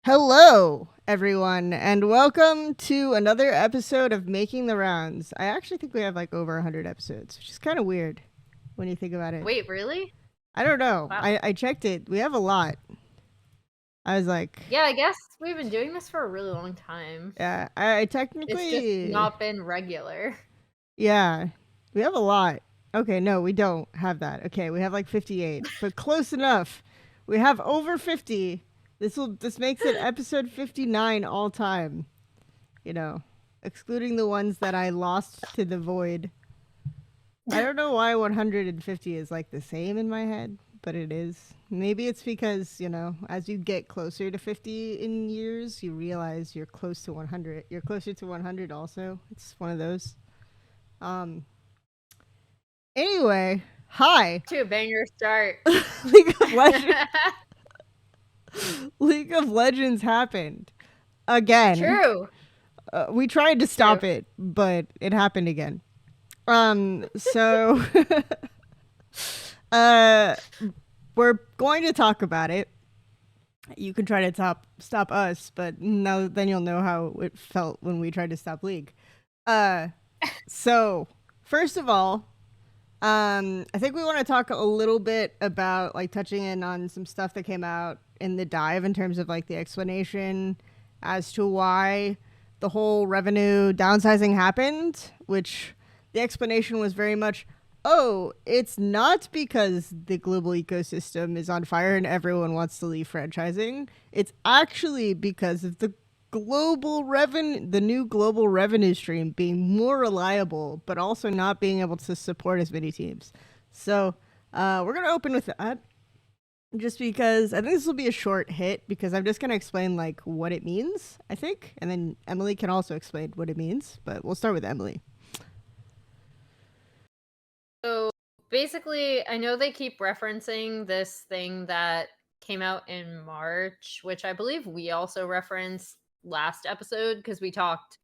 Hello, everyone, and welcome to another episode of Making the Rounds. I actually think we have like over 100 episodes, which is kind of weird when you think about it. Wait, really? I don't know. Wow. I checked it. We have a lot. I was like, Yeah, I guess we've been doing this for a really long time. yeah, I It's just technically, not been regular. yeah, we have a lot. Okay, no, we don't have that. Okay, we have like 58, but close enough. We have over 50. This makes it episode 59 all time. You know, excluding the ones that I lost to the void. I don't know why 150 is like the same in my head, but it is. Maybe it's because, as you get closer to 50 in years, you realize you're close to 100. You're closer to 100 also. It's one of those. Um anyway, hi. To a banger start. League of Legends League of Legends happened again. True. We tried to True. stop it, but it happened again. So uh we're going to talk about it. You can try to stop us, but now then you'll know how it felt when we tried to stop League. Uh so first of all, I think we want to talk a little bit about like touching in on some stuff that came out in the dive in terms of like the explanation as to why the whole revenue downsizing happened, which the explanation was very much, oh, it's not because the global ecosystem is on fire and everyone wants to leave franchising. It's actually because of the new global revenue stream being more reliable, but also not being able to support as many teams. So we're gonna open with that, just because I think this will be a short hit because I'm just gonna explain like what it means, I think, and then Emily can also explain what it means. But we'll start with Emily. So basically, I know they keep referencing this thing that came out in March, which I believe we also referenced last episode because we talked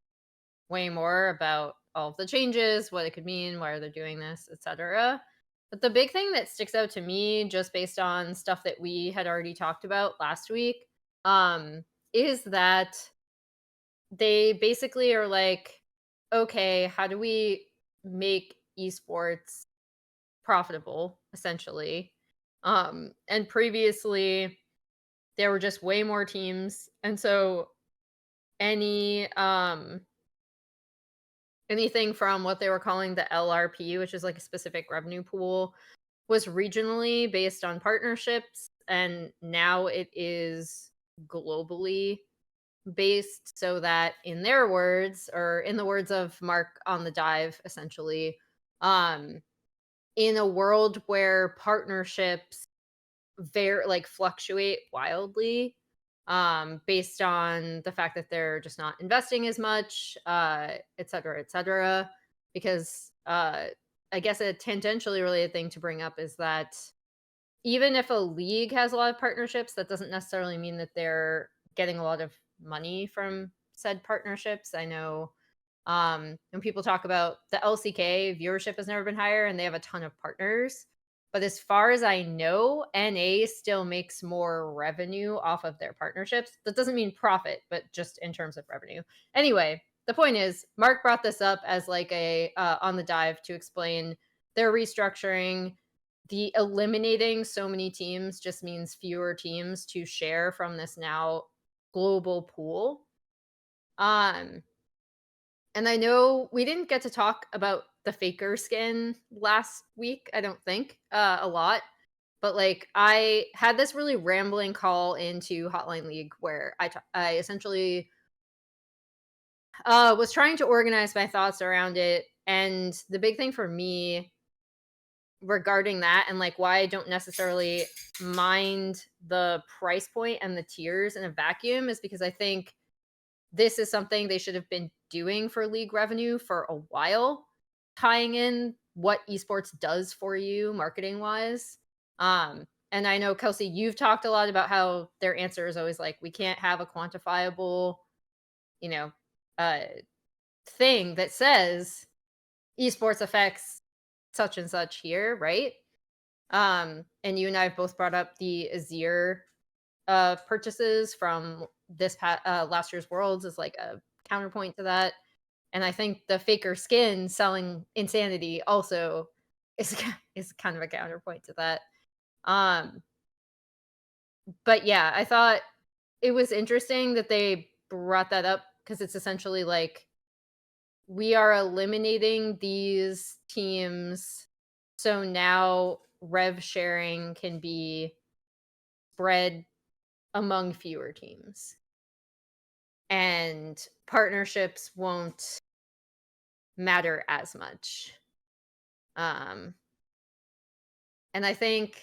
way more about all of the changes, what it could mean, why are they doing this, etc. But the big thing that sticks out to me, just based on stuff that we had already talked about last week, is that they basically are like, okay, how do we make esports profitable, essentially? And previously, there were just way more teams, and so any anything from what they were calling the LRP, which is like a specific revenue pool, was regionally based on partnerships. And now it is globally based, so that, in their words, or in the words of Mark on the dive, essentially, um, in a world where partnerships fluctuate wildly, based on the fact that they're just not investing as much, et cetera, et cetera. Because I guess a tangentially related thing to bring up is that even if a league has a lot of partnerships, that doesn't necessarily mean that they're getting a lot of money from said partnerships. I know when people talk about the LCK, viewership has never been higher and they have a ton of partners. But as far as I know, NA still makes more revenue off of their partnerships. That doesn't mean profit, but just in terms of revenue. Anyway, the point is, Mark brought this up as like a on the dive to explain their restructuring. The eliminating so many teams just means fewer teams to share from this now global pool. Um, and I know we didn't get to talk about the Faker skin last week, I don't think, a lot. But like, I had this really rambling call into Hotline League where I essentially was trying to organize my thoughts around it. And the big thing for me regarding that, and like why I don't necessarily mind the price point and the tiers in a vacuum, is because I think this is something they should have been doing for league revenue for a while, tying in what esports does for you marketing wise. And I know, Kelsey, you've talked a lot about how their answer is always like, we can't have a quantifiable, you know, uh, thing that says esports affects such and such here, right? And you and I have both brought up the Azir purchases from last year's Worlds is like a counterpoint to that. And I think the Faker skin selling Insanity also is kind of a counterpoint to that. Um, but yeah, I thought it was interesting that they brought that up because it's essentially like we are eliminating these teams, so now rev sharing can be spread among fewer teams, and partnerships won't matter as much. Um, and I think,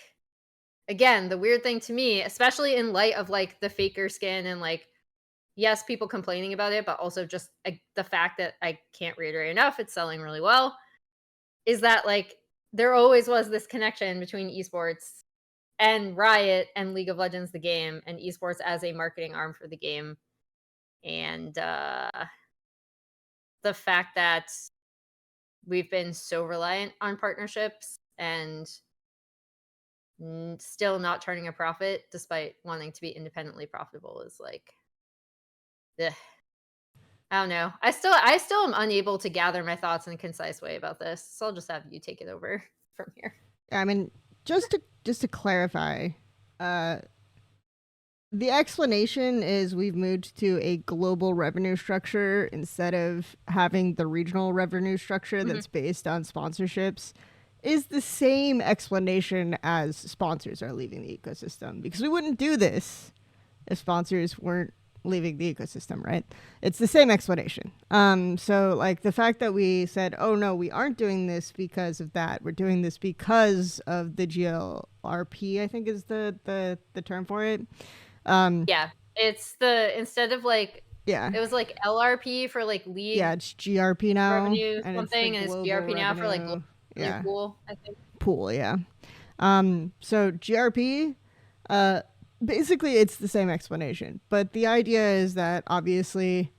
again, the weird thing to me, especially in light of like the Faker skin and like, yes, people complaining about it, but also just the fact that I can't reiterate enough, it's selling really well, is that like there always was this connection between esports and Riot and League of Legends, the game, and esports as a marketing arm for the game. And the fact that we've been so reliant on partnerships and still not turning a profit despite wanting to be independently profitable is like, ugh. I don't know. I still am unable to gather my thoughts in a concise way about this. So I'll just have you take it over from here. I mean, just to clarify, the explanation is we've moved to a global revenue structure instead of having the regional revenue structure that's based on sponsorships, is the same explanation as sponsors are leaving the ecosystem, because we wouldn't do this if sponsors weren't leaving the ecosystem, right? It's the same explanation. So like the fact that we said, oh no, we aren't doing this because of that. We're doing this because of the GLRP, I think is the term for it. Yeah, it's instead of like, yeah, it was like LRP for like league. Yeah, it's GRP now. Revenue and something, and it's GRP now for like global yeah. pool, I think. Pool, yeah. So GRP, basically it's the same explanation, but the idea is that obviously,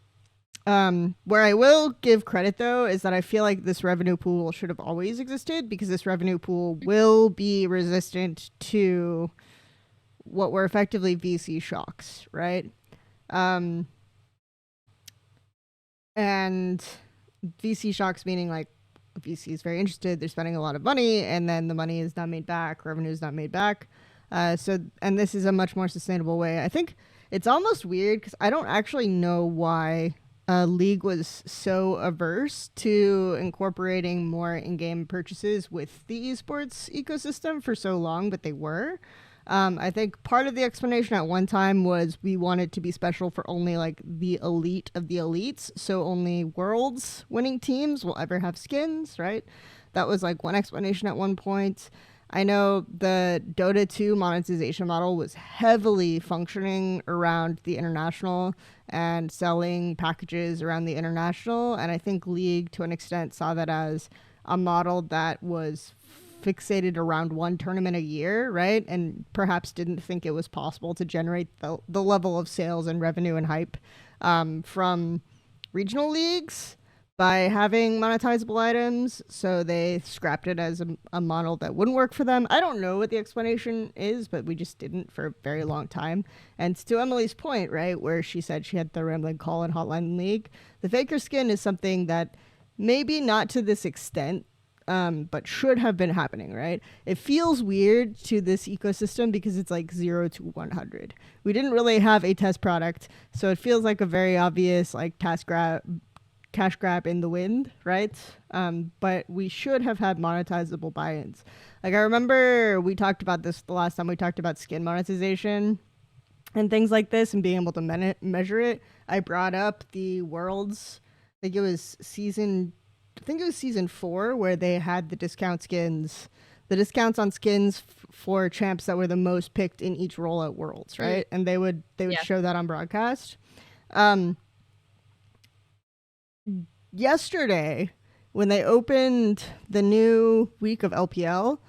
where I will give credit though is that I feel like this revenue pool should have always existed, because this revenue pool will be resistant to what were effectively VC shocks, right? And VC shocks meaning like VC is very interested, they're spending a lot of money, and then the money is not made back, revenue is not made back. And this is a much more sustainable way. I think it's almost weird because I don't actually know why League was so averse to incorporating more in-game purchases with the esports ecosystem for so long, but they were. I think part of the explanation at one time was we wanted to be special for only like the elite of the elites, so only Worlds winning teams will ever have skins, right? That was like one explanation at one point. I know the Dota 2 monetization model was heavily functioning around the international and selling packages around the international, and I think League to an extent saw that as a model that was fixated around one tournament a year, right? And perhaps didn't think it was possible to generate the level of sales and revenue and hype from regional leagues by having monetizable items. So they scrapped it as a model that wouldn't work for them. I don't know what the explanation is, but we just didn't for a very long time. And to Emily's point, right, where she said she had the Rambling Call and Hotline League, the Faker skin is something that maybe not to this extent, but should have been happening, right? It feels weird to this ecosystem because it's like 0 to 100. We didn't really have a test product, so it feels like a very obvious like cash grab in the wind, right? But we should have had monetizable buy-ins. Like I remember we talked about this the last time we talked about skin monetization and things like this and being able to measure it. I brought up the Worlds, I think it was season 4, where they had the discount skins, the discounts on skins for champs that were the most picked in each role at Worlds, right? And they would show that on broadcast. Yesterday, when they opened the new week of LPL,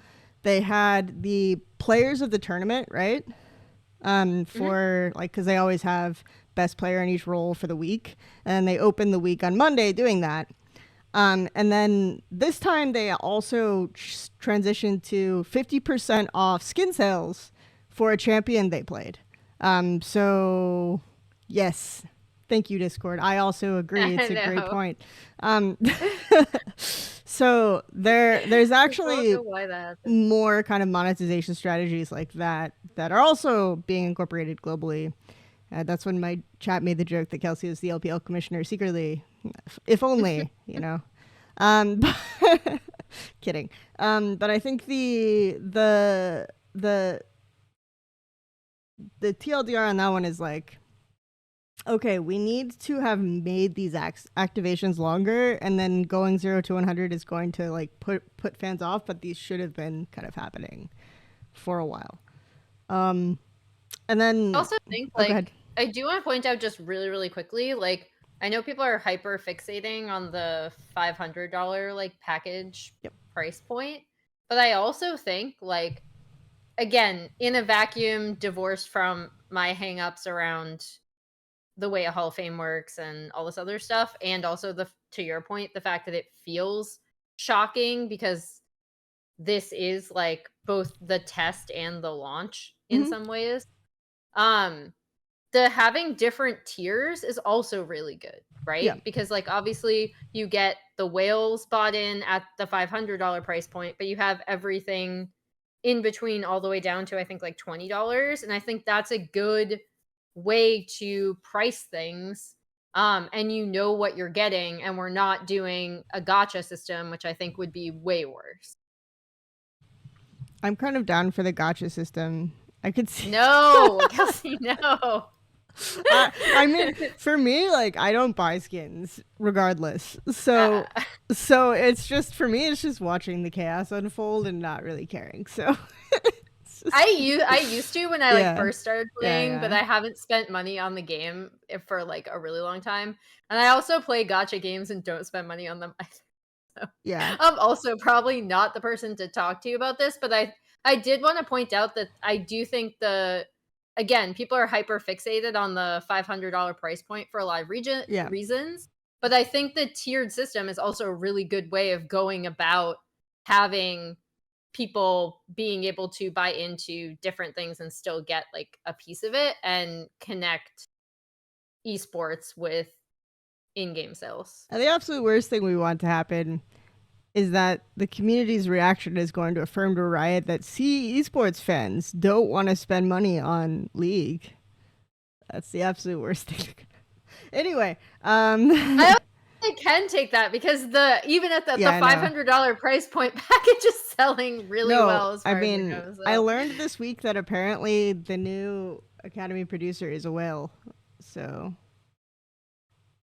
they had the players of the tournament, right? For like, because they always have best player in each role for the week, and they opened the week on Monday doing that. And then this time they also transitioned to 50% off skin sales for a champion they played. So Yes. Thank you, Discord. I also agree. It's I a great know. point. Um, so there's We both actually know why that happened. more kind of monetization strategies like that that are also being incorporated globally. That's when my chat made the joke that Kelsey is the LPL commissioner secretly. If only, you know. Um, kidding. But I think the the TLDR on that one is like, okay, we need to have made these activations longer, and then going 0 to 100 is going to like put fans off, but these should have been kind of happening for a while. And I then, also think, oh, go ahead. I do want to point out just really, really quickly, I know people are hyper fixating on the $500 package Yep. price point, but I also think again, in a vacuum, divorced from my hangups around the way a Hall of Fame works and all this other stuff, and also to your point, the fact that it feels shocking because this is both the test and the launch in Mm-hmm. some ways. Um, the having different tiers is also really good, Yeah. right? Because obviously you get the whales bought in at the $500 price point, but you have everything in between all the way down to I think $20, and I think that's a good way to price things. And you know what you're getting, and we're not doing a gotcha system, which I think would be way worse. I'm kind of down for the gotcha system. I could see. No, Kelsey, no. I mean, for me, like, I don't buy skins regardless. So, uh, so it's just for me, it's just watching the chaos unfold and not really caring. So, I used to when I yeah, first started yeah, playing, but yeah, I haven't spent money on the game for a really long time. And I also play gotcha games and don't spend money on them either. So yeah. I'm also probably not the person to talk to about this, but I did want to point out that I do think again, people are hyper fixated on the $500 price point for a lot of Yeah. reasons, but I think the tiered system is also a really good way of going about having people being able to buy into different things and still get a piece of it and connect esports with in-game sales. And the absolute worst thing we want to happen is that the community's reaction is going to affirm to Riot that esports fans don't want to spend money on League. That's the absolute worst thing. Anyway, I don't think they can take that because even at the yeah, I know. $500 price point, package is selling really No, well as I far as it mean, goes. I So. learned this week that apparently the new Academy producer is a whale. So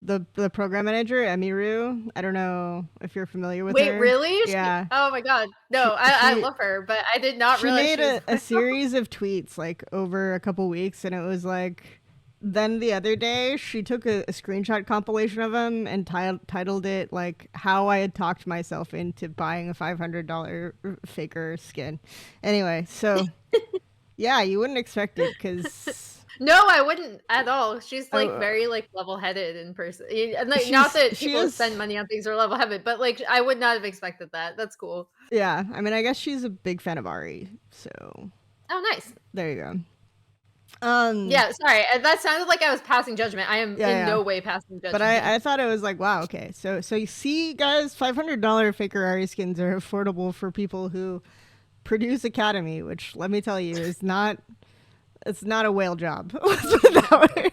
the program manager, Emiru, I don't know if you're familiar with Wait, her. really? Yeah. Oh my god. No, She I she love her, but I did not she realize made she was a series of tweets like over a couple weeks, and it was like, then the other day she took a screenshot compilation of them and titled it like how I had talked myself into buying a $500 faker skin. Anyway, so yeah, you wouldn't expect it because No, I wouldn't at all. She's oh, very level-headed in person. And not she's that she people that is spend money on things are level-headed, but I would not have expected that. That's cool. yeah. I mean, I guess she's a big fan of Ari, so Oh, nice. there you go. Yeah, sorry. That sounded like I was passing judgment. I am Yeah, in yeah. no way passing But judgment. I thought it was like, wow, okay. So you see, guys, $500 faker Ari skins are affordable for people who produce Academy, which let me tell you is not it's not a whale job. Let's put it that way.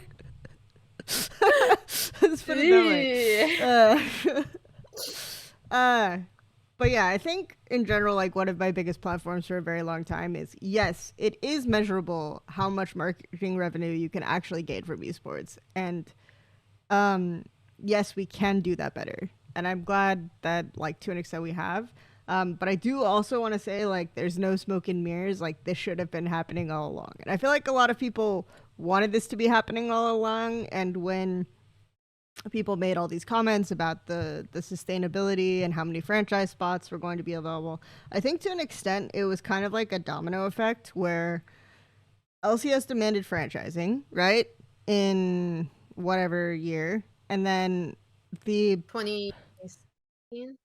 Let's put it that way. Uh, but yeah, I think in general, like one of my biggest platforms for a very long time is yes, it is measurable how much marketing revenue you can actually gain from esports, and yes, we can do that better. And I'm glad that, like, to an extent we have. But I do also want to say, like, there's no smoke and mirrors. Like, this should have been happening all along. And I feel like a lot of people wanted this to be happening all along. And when people made all these comments about the sustainability and how many franchise spots were going to be available, I think to an extent it was kind of like a domino effect where LCS demanded franchising, right? In whatever year. And then the 2016,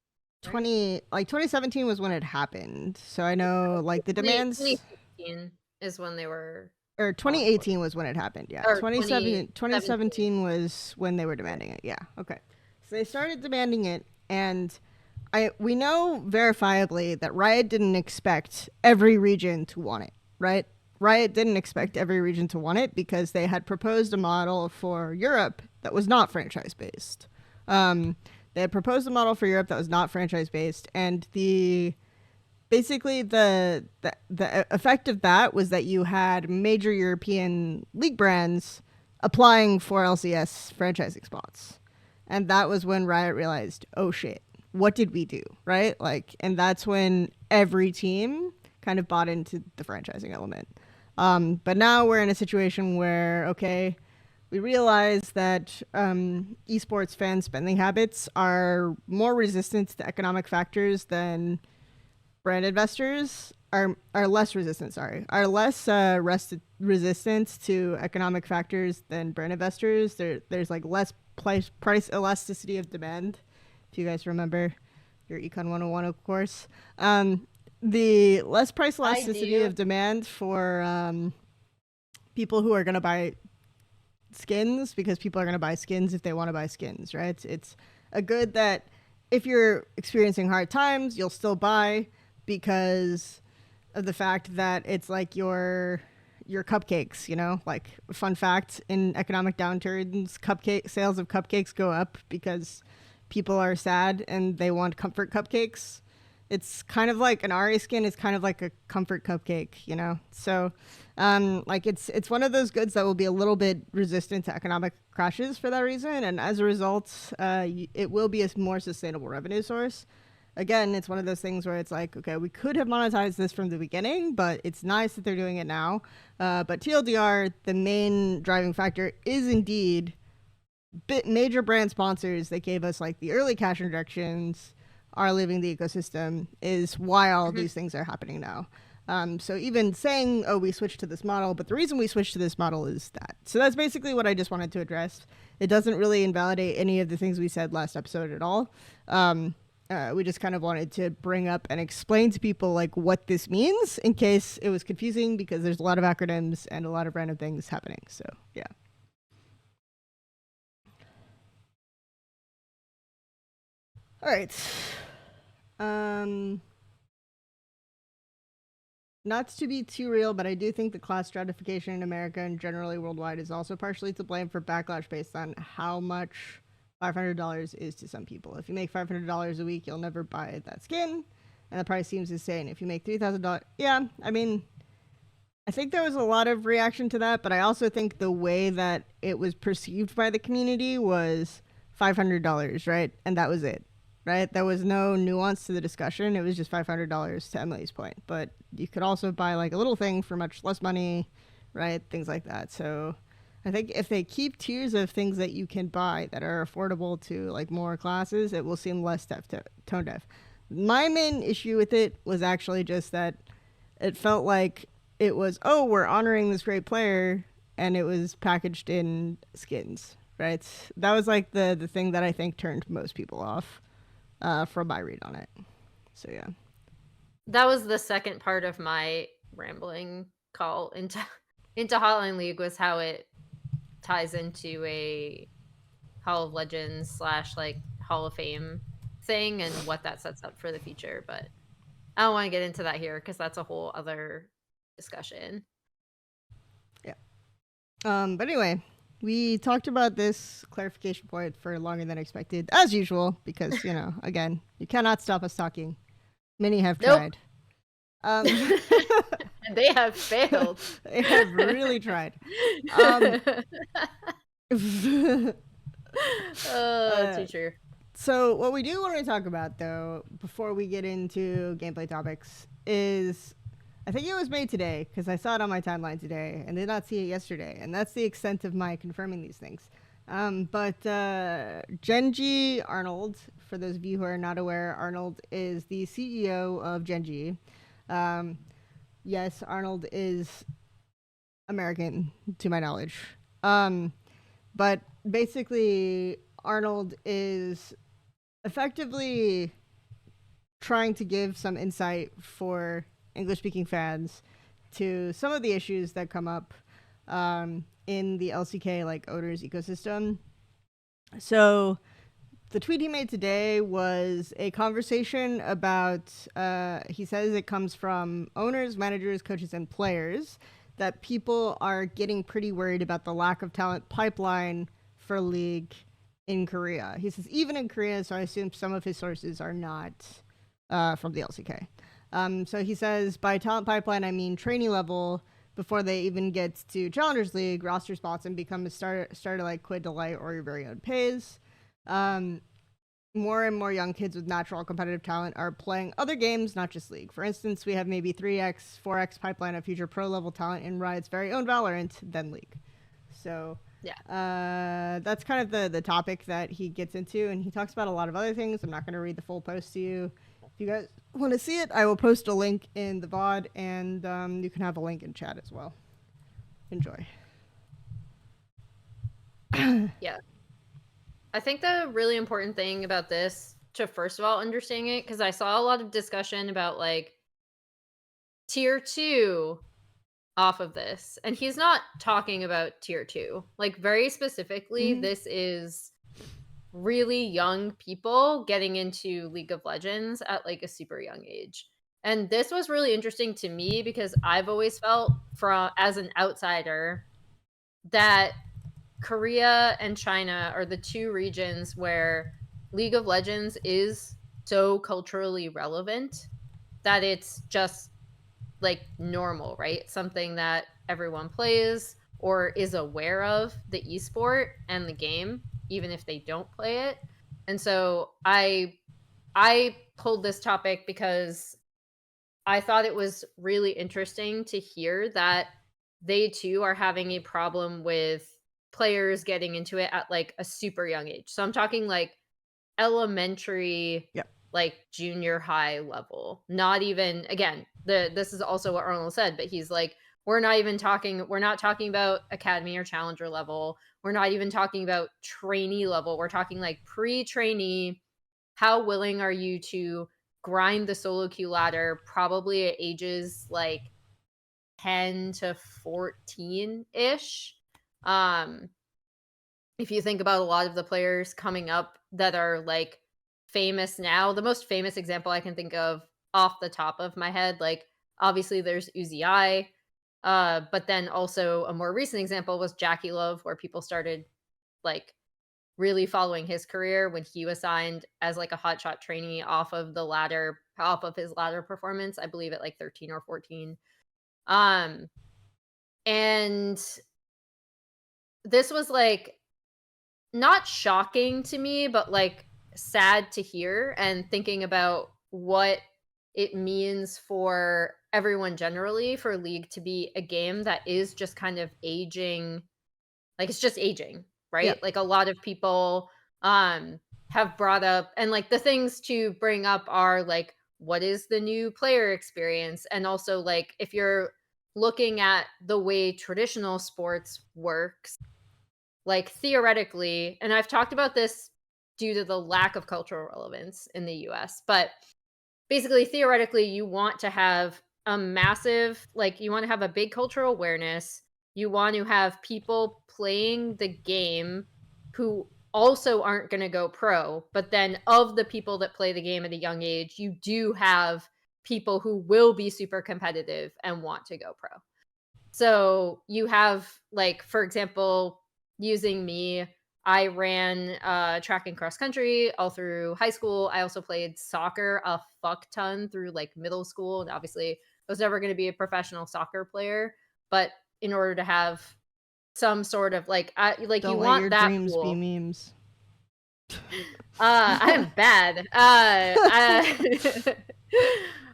right? 2017 was when it happened. So I know like the demands 2016 is when they were or 2018 was when it happened. Yeah, or 2017 was when they were demanding it. Yeah, okay. So they started demanding it, and we know verifiably that Riot didn't expect every region to want it, right? Riot didn't expect every region to want it because they had proposed a model for Europe that was not franchise based. They had proposed a model for Europe that was not franchise based, and basically the effect of that was that you had major European league brands applying for LCS franchising spots. And that was when Riot realized, oh shit, what did we do? Right? Like, and that's when every team kind of bought into the franchising element. But now we're in a situation where, okay, we realize that esports fan spending habits are more resistant to economic factors than brand investors are less resistant. Sorry, are less resistant to economic factors than brand investors. There's like less price elasticity of demand. If you guys remember your Econ 101, of course. The less price elasticity of demand for people who are going to buy skins, because people are going to buy skins if they want to buy skins, right? It's a good that if you're experiencing hard times, you'll still buy because of the fact that it's like your cupcakes, you know? Like, fun fact, in economic downturns, sales of cupcakes go up because people are sad and they want comfort cupcakes. It's kind of like an Ari skin is kind of like a comfort cupcake, you know? So like it's one of those goods that will be a little bit resistant to economic crashes for that reason, and as a result, it will be a more sustainable revenue source. Again, it's one of those things where it's like, okay, we could have monetized this from the beginning, but it's nice that they're doing it now. But TLDR, the main driving factor is indeed major brand sponsors that gave us like the early cash injections are leaving the ecosystem is why all these things are happening now. So even saying, oh, we switched to this model, but the reason we switched to this model is that. So that's basically what I just wanted to address. It doesn't really invalidate any of the things we said last episode at all. We just kind of wanted to bring up and explain to people like what this means in case it was confusing, because there's a lot of acronyms and a lot of random things happening. So yeah. All right. Not to be too real, but I do think the class stratification in America and generally worldwide is also partially to blame for backlash based on how much $500 is to some people. If you make $500 a week, you'll never buy that skin, and the price seems insane. If you make $3,000, yeah, I mean, I think there was a lot of reaction to that, but I also think the way that it was perceived by the community was $500, right? And that was it, right? There was no nuance to the discussion. It was just $500 to Emily's point. But you could also buy like a little thing for much less money, right? Things like that. So I think if they keep tiers of things that you can buy that are affordable to like more classes, it will seem less tone deaf. My main issue with it was actually just that it felt like it was, oh, we're honoring this great player, and it was packaged in skins, right? That was like the thing that I think turned most people off from my read on it. So yeah. That was the second part of my rambling call into Hotline League, was how it ties into a Hall of Legends / like Hall of Fame thing and what that sets up for the future. But I don't want to get into that here because that's a whole other discussion. Yeah. But anyway, we talked about this clarification point for longer than expected, as usual, because, you know, again, you cannot stop us talking. Many have tried. And they have failed. They have really tried. Too true. So what we do want to talk about, though, before we get into gameplay topics, is I think it was made today, because I saw it on my timeline today and did not see it yesterday, and that's the extent of my confirming these things. But G Arnold, for those of you who are not aware, Arnold is the CEO of G. Yes, Arnold is American, to my knowledge. But basically, Arnold is effectively trying to give some insight for English-speaking fans to some of the issues that come up in the LCK like owners ecosystem. So the tweet he made today was a conversation about, he says it comes from owners, managers, coaches, and players, that people are getting pretty worried about the lack of talent pipeline for League in Korea. He says even in Korea, so I assume some of his sources are not from the LCK. So he says by talent pipeline, I mean trainee level before they even get to Challengers League, roster spots, and become a starter like Quid Delight or your very own pays. More and more young kids with natural competitive talent are playing other games, not just League. For instance, we have maybe 3x, 4x pipeline of future pro level talent in Riot's very own Valorant than League. So yeah, that's kind of the topic that he gets into, and he talks about a lot of other things. I'm not going to read the full post to you. If you guys want to see it, I will post a link in the VOD, and you can have a link in chat as well. Enjoy. yeah. I think the really important thing about this, to first of all understanding it, because I saw a lot of discussion about like tier 2 off of this, and he's not talking about tier 2. Like very specifically, this is really young people getting into League of Legends at like a super young age. And this was really interesting to me because I've always felt from as an outsider that Korea and China are the two regions where League of Legends is so culturally relevant that it's just like normal, right? Something that everyone plays or is aware of, the esport and the game, even if they don't play it. And so I pulled this topic because I thought it was really interesting to hear that they too are having a problem with players getting into it at like a super young age. So I'm talking like elementary, Yep. like junior high level. Not even, again, this is also what Arnold said, but he's like, we're not talking about academy or challenger level. We're not even talking about trainee level. We're talking like pre-trainee. How willing are you to grind the solo queue ladder probably at ages like 10 to 14-ish? If you think about a lot of the players coming up that are like famous now, the most famous example I can think of off the top of my head, like obviously there's Uzi, but then also a more recent example was Jackie Love, where people started like really following his career when he was signed as like a hotshot trainee off of his ladder performance, I believe at like 13 or 14. And this was like not shocking to me, but like sad to hear, and thinking about what it means for everyone generally for League to be a game that is just kind of aging, like it's just aging, right? Yep. Like a lot of people have brought up, and like the things to bring up are like what is the new player experience, and also like if you're looking at the way traditional sports works, like theoretically, and I've talked about this due to the lack of cultural relevance in the US, but basically theoretically you want to have a massive, like you want to have a big cultural awareness. You want to have people playing the game who also aren't going to go pro, but then of the people that play the game at a young age, you do have people who will be super competitive and want to go pro. So you have, like, for example, using me, I ran track and cross country all through high school. I also played soccer a fuck ton through like middle school. And obviously, I was never going to be a professional soccer player, but in order to have some sort of like, you Don't let want your that dreams be pool. memes. I'm bad.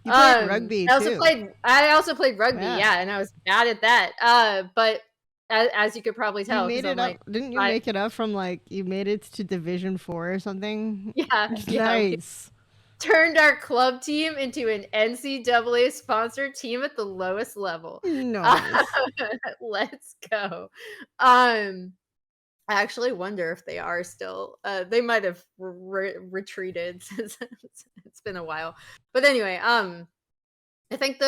You played rugby too. I also played rugby, Yeah. yeah, and I was bad at that. But as you could probably You tell, because made I'm it up. like, Didn't you I make it up from like you made it to Division 4 or something? yeah, we Nice. turned our club team into an NCAA sponsored team at the lowest level. Nice. Let's go. I actually wonder if they are still. They might have retreated since it's been a while. But anyway, I think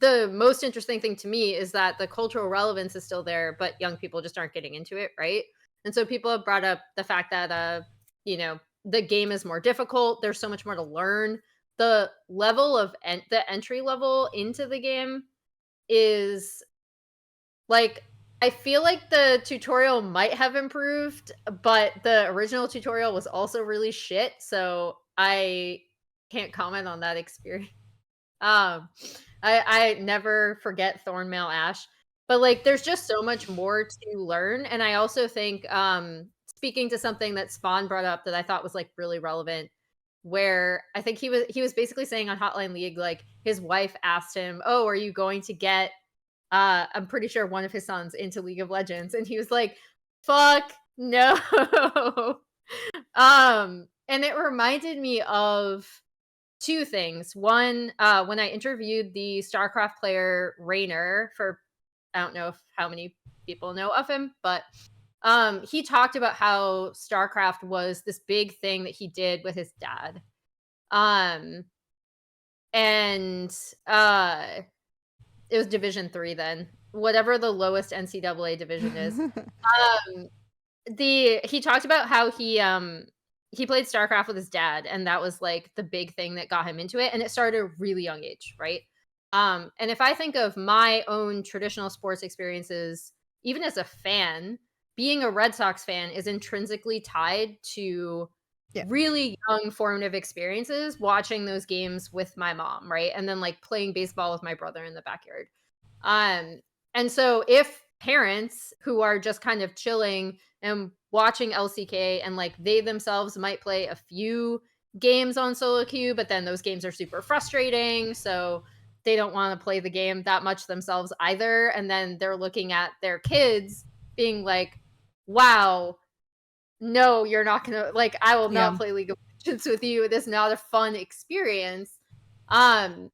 the most interesting thing to me is that the cultural relevance is still there, but young people just aren't getting into it, right? And so people have brought up the fact that you know, the game is more difficult. There's so much more to learn. The level of the entry level into the game is like, I feel like the tutorial might have improved, but the original tutorial was also really shit, so I can't comment on that experience. Um, I never forget Thornmail Ash, but, like, there's just so much more to learn, and I also think, speaking to something that Spawn brought up that I thought was, like, really relevant, where I think he was basically saying on Hotline League, like, his wife asked him, "Oh, are you going to get" I'm pretty sure one of his sons into League of Legends, and he was like, "Fuck no." And it reminded me of two things. One, when I interviewed the StarCraft player Raynor for I don't know how many people know of him, but he talked about how StarCraft was this big thing that he did with his dad. Um, and it was Division 3 then. Whatever the lowest NCAA division is. Um, he talked about how he played StarCraft with his dad, and that was, like, the big thing that got him into it, and it started at a really young age, right? And if I think of my own traditional sports experiences, even as a fan, being a Red Sox fan is intrinsically tied to Yeah. really young formative experiences, watching those games with my mom, right? And then, like, playing baseball with my brother in the backyard. Um, and so if parents who are just kind of chilling and watching LCK and, like, they themselves might play a few games on solo queue, but then those games are super frustrating, so they don't want to play the game that much themselves either. And then they're looking at their kids being like, wow, no, you're not gonna like, I will Yeah. not play League of Legends with you. It is not a fun experience. Um,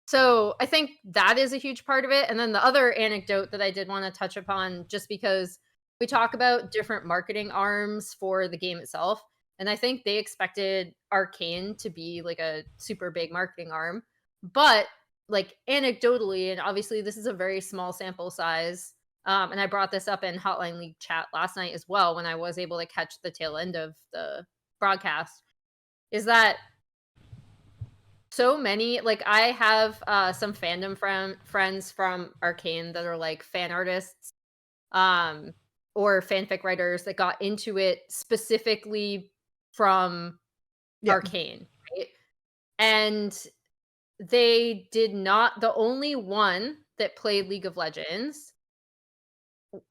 so I think that is a huge part of it. And then the other anecdote that I did want to touch upon, just because we talk about different marketing arms for the game itself. And I think they expected Arcane to be like a super big marketing arm. But like anecdotally, and obviously this is a very small sample size. And I brought this up in Hotline League chat last night as well when I was able to catch the tail end of the broadcast, is that so many like I have some fandom friends from Arcane that are like fan artists um or fanfic writers that got into it specifically from Yeah. Arcane, right? And they did not the only one that played League of Legends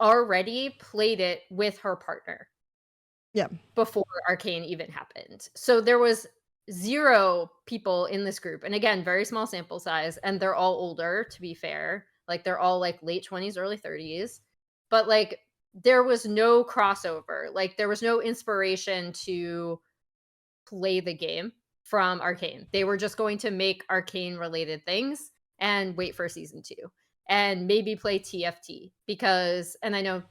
already played it with her partner Yeah. before Arcane even happened. So there was 0 people in this group, and again, very small sample size, and they're all older, to be fair. Like, they're all, like, late 20s, early 30s. But, like, there was no crossover. Like, there was no inspiration to play the game from Arcane. They were just going to make Arcane-related things and wait for season 2, and maybe play TFT because and I know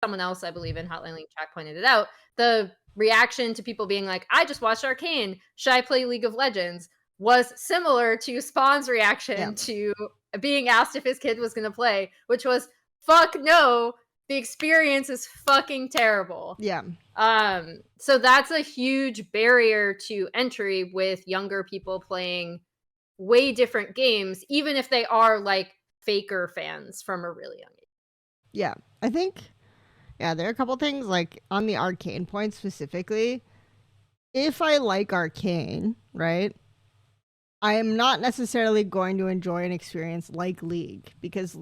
someone else, I believe in Hotline League chat pointed it out, the reaction to people being like, "I just watched Arcane. Should I play League of Legends?" was similar to Spawn's reaction Yeah. to being asked if his kid was going to play, which was, "Fuck no. The experience is fucking terrible." Yeah. So that's a huge barrier to entry with younger people playing way different games, even if they are like faker fans from a really young age. Yeah. I think, yeah, there are a couple things like on the Arcane point specifically. If I like Arcane, right, I am not necessarily going to enjoy an experience like League because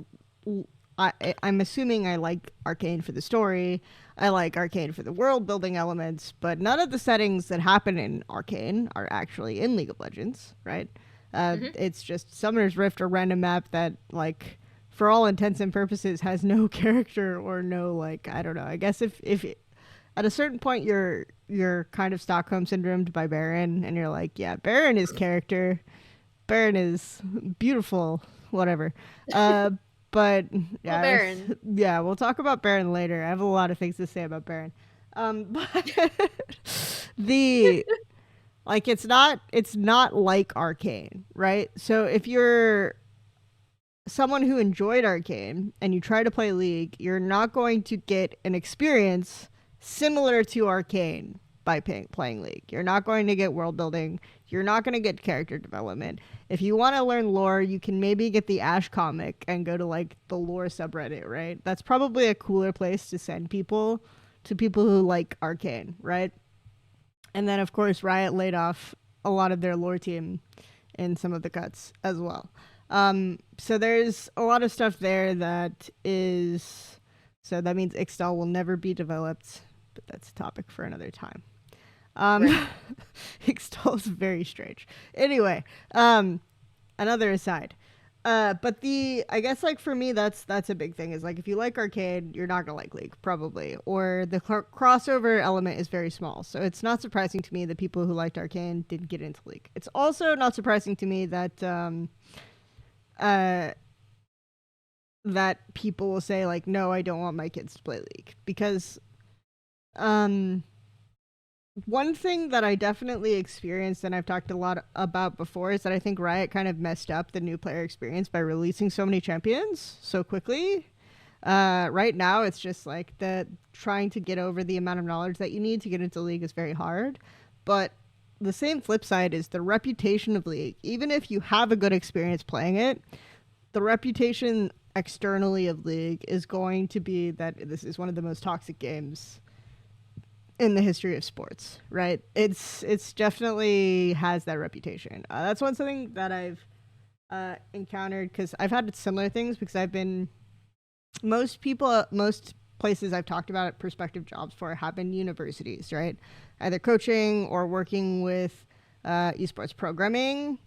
I'm assuming I like Arcane for the story. I like Arcane for the world building elements, but none of the settings that happen in Arcane are actually in League of Legends, right? It's just Summoner's Rift, a random map that, like, for all intents and purposes, has no character or no, like, I don't know. I guess if at a certain point you're kind of Stockholm syndromed by Baron, and you're like, yeah, Baron is character. Baron is beautiful, whatever. But yeah, Baron. yeah, we'll talk about Baron later. I have a lot of things to say about Baron. But the like it's not like Arcane, right? So if you're someone who enjoyed Arcane and you try to play League, you're not going to get an experience similar to Arcane by playing League. You're not going to get world building. You're not going to get character development. If you want to learn lore, you can maybe get the Ash comic and go to like the lore subreddit, right? That's probably a cooler place to send people to people who like Arcane, right? And then of course Riot laid off a lot of their lore team in some of the cuts as well. So there's a lot of stuff there that is. So that means Ixtal will never be developed, but that's a topic for another time. Right. Ixtal is very strange. Anyway, another aside. But I guess like for me that's a big thing is like if you like arcade you're not gonna like League probably, or the crossover element is very small, so it's not surprising to me that people who liked Arcane didn't get into League. It's also not surprising to me that uh that people will say like no I don't want my kids to play League, because um one thing that I definitely experienced and I've talked a lot about before is that I think Riot kind of messed up the new player experience by releasing so many champions so quickly. Right now, it's just like the trying to get over the amount of knowledge that you need to get into League is very hard. But the same flip side is the reputation of League. Even if you have a good experience playing it, the reputation externally of League is going to be that this is one of the most toxic games in the history of sports, right? It's definitely has that reputation. That's one thing that I've encountered because I've had similar things because I've been most places I've talked about prospective jobs for have been universities, right? Either coaching or working with esports programming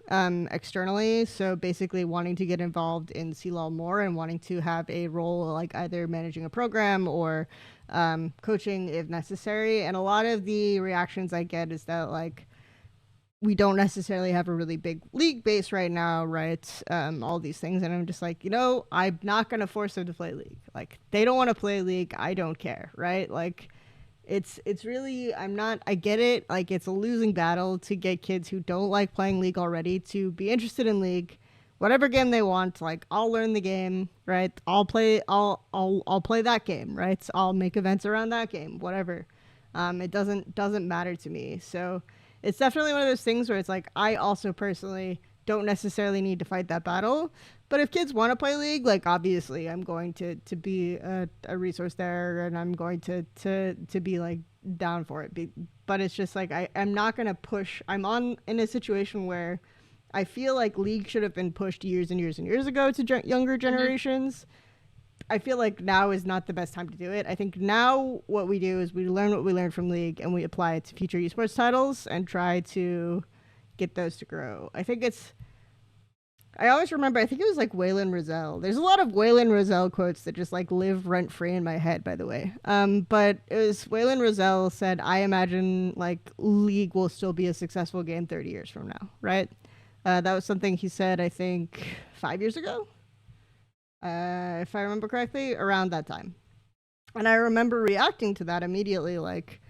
externally. So basically wanting to get involved in CLOL more and wanting to have a role like either managing a program or coaching if necessary. And a lot of the reactions I get is that like we don't necessarily have a really big league base right now, right? All these things. And I'm just like, I'm not going to force them to play League. Like, they don't want to play League. I don't care, right? Like, it's really, I get it. Like, it's a losing battle to get kids who don't like playing League already to be interested in League. Whatever game they want, like, I'll learn the game, right? I'll play that game, right? So I'll make events around that game, whatever. It doesn't matter to me. So it's definitely one of those things where it's like I also personally don't necessarily need to fight that battle. But if kids want to play League, like obviously I'm going to be a resource there, and I'm going to be like down for it. But it's just like I'm not gonna push. I'm in a situation where I feel like League should have been pushed years and years and years ago to younger generations. I feel like now is not the best time to do it. I think now what we do is we learn what we learned from League and we apply it to future esports titles and try to get those to grow. I always remember, I think it was like Waylon Roselle. There's a lot of Waylon Roselle quotes that just like live rent free in my head, by the way. But it was Waylon Roselle said, I imagine like League will still be a successful game 30 years from now, right? That was something he said, I think, 5 years ago, if I remember correctly, around that time. And I remember reacting to that immediately, like,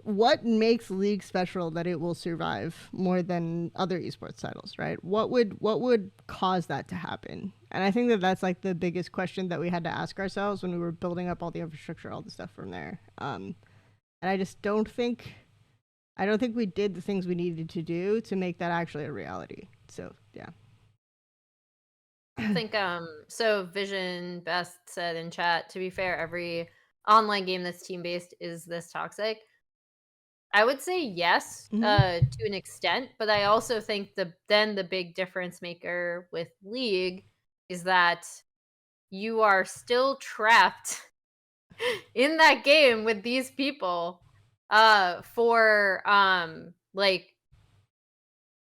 what makes League special that it will survive more than other esports titles, right? What would cause that to happen? And I think that that's like the biggest question that we had to ask ourselves when we were building up all the infrastructure, all the stuff from there. And I just don't think we did the things we needed to do to make that actually a reality. So yeah. I think so Vision Best said in chat, to be fair, every online game that's team based is this toxic. I would say yes, to an extent, but I also think the big difference maker with League is that you are still trapped in that game with these people for like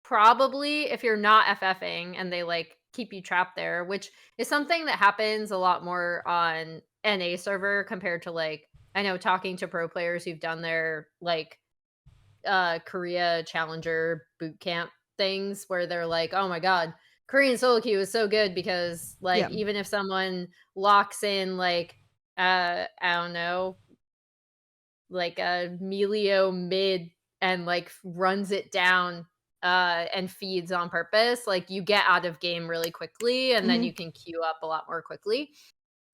probably if you're not FFing and they like keep you trapped there, which is something that happens a lot more on NA server compared to like I know talking to pro players who've done their like Korea Challenger boot camp things where they're like, "Oh my god, Korean solo queue is so good because like Yeah. even if someone locks in like I don't know, like a Melio mid and like runs it down and feeds on purpose, like you get out of game really quickly and then Mhm. you can queue up a lot more quickly.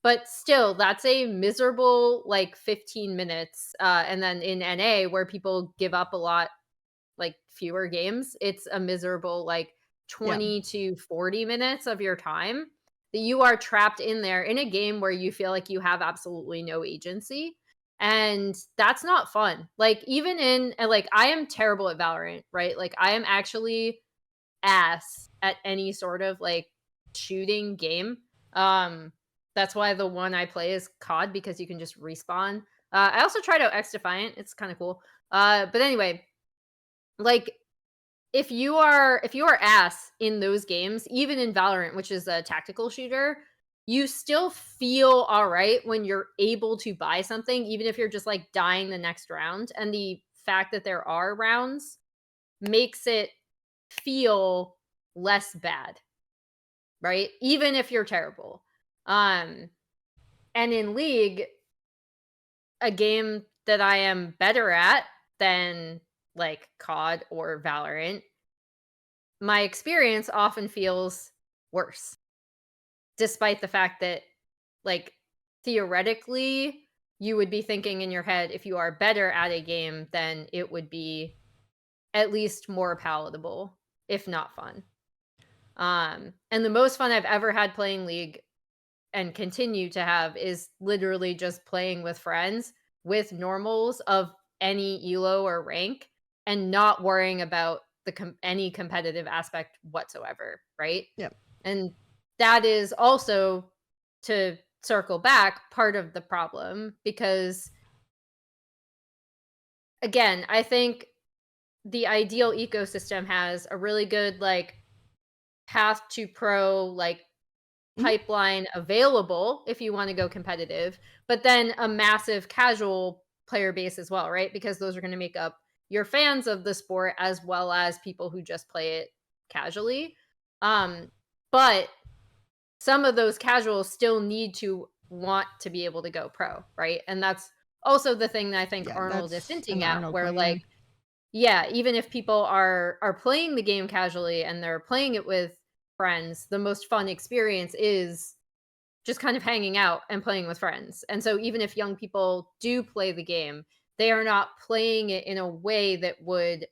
But still, that's a miserable like 15 minutes. And then in NA, where people give up a lot, like fewer games, it's a miserable like Yeah. 20 to 40 minutes of your time that you are trapped in there in a game where you feel like you have absolutely no agency. And that's not fun. Like, even in, and like, I am terrible at Valorant, right? Like, I am actually ass at any sort of like shooting game. Um, that's why the one I play is COD because you can just respawn. I also tried out X Defiant. It's kind of cool. But anyway, like if you are ass in those games, even in Valorant, which is a tactical shooter, you still feel all right when you're able to buy something, even if you're just like dying the next round. And the fact that there are rounds makes it feel less bad, right? Even if you're terrible. Um, and in League, a game that I am better at than like COD or Valorant, my experience often feels worse, despite the fact that, like, theoretically, you would be thinking in your head, if you are better at a game, then it would be at least more palatable, if not fun. And the most fun I've ever had playing League and continue to have is literally just playing with friends with normals of any elo or rank and not worrying about any competitive aspect whatsoever, right? Yep. And that is also, to circle back, part of the problem because, again, I think the ideal ecosystem has a really good like path to pro, like Mhm. pipeline available if you want to go competitive, but then a massive casual player base as well, right? Because those are going to make up your fans of the sport as well as people who just play it casually. Um, but some of those casuals still need to want to be able to go pro, right? And that's also the thing that I think Yeah, Arnold is that's in hinting the at, Arnold where point, yeah. like, yeah, even if people are playing the game casually and they're playing it with friends, the most fun experience is just kind of hanging out and playing with friends. And so even if young people do play the game, they are not playing it in a way that would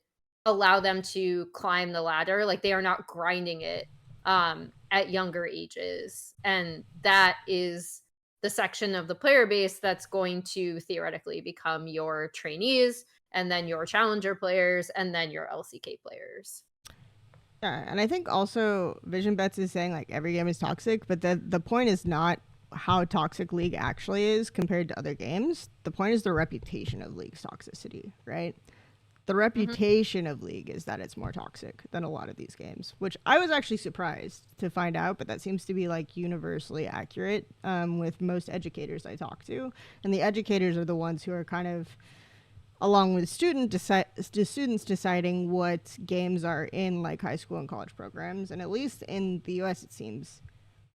allow them to climb the ladder. Like, they are not grinding it at younger ages. And that is the section of the player base that's going to theoretically become your trainees and then your challenger players and then your LCK players. Yeah, and I think also Vision Bets is saying like every game is toxic, but the point is not how toxic League actually is compared to other games. The point is the reputation of League's toxicity, right? The Hmm. reputation of League is that it's more toxic than a lot of these games, which I was actually surprised to find out, but that seems to be like universally accurate with most educators I talk to. And the educators are the ones who are kind of, along with students deciding what games are in like high school and college programs. And at least in the US, it seems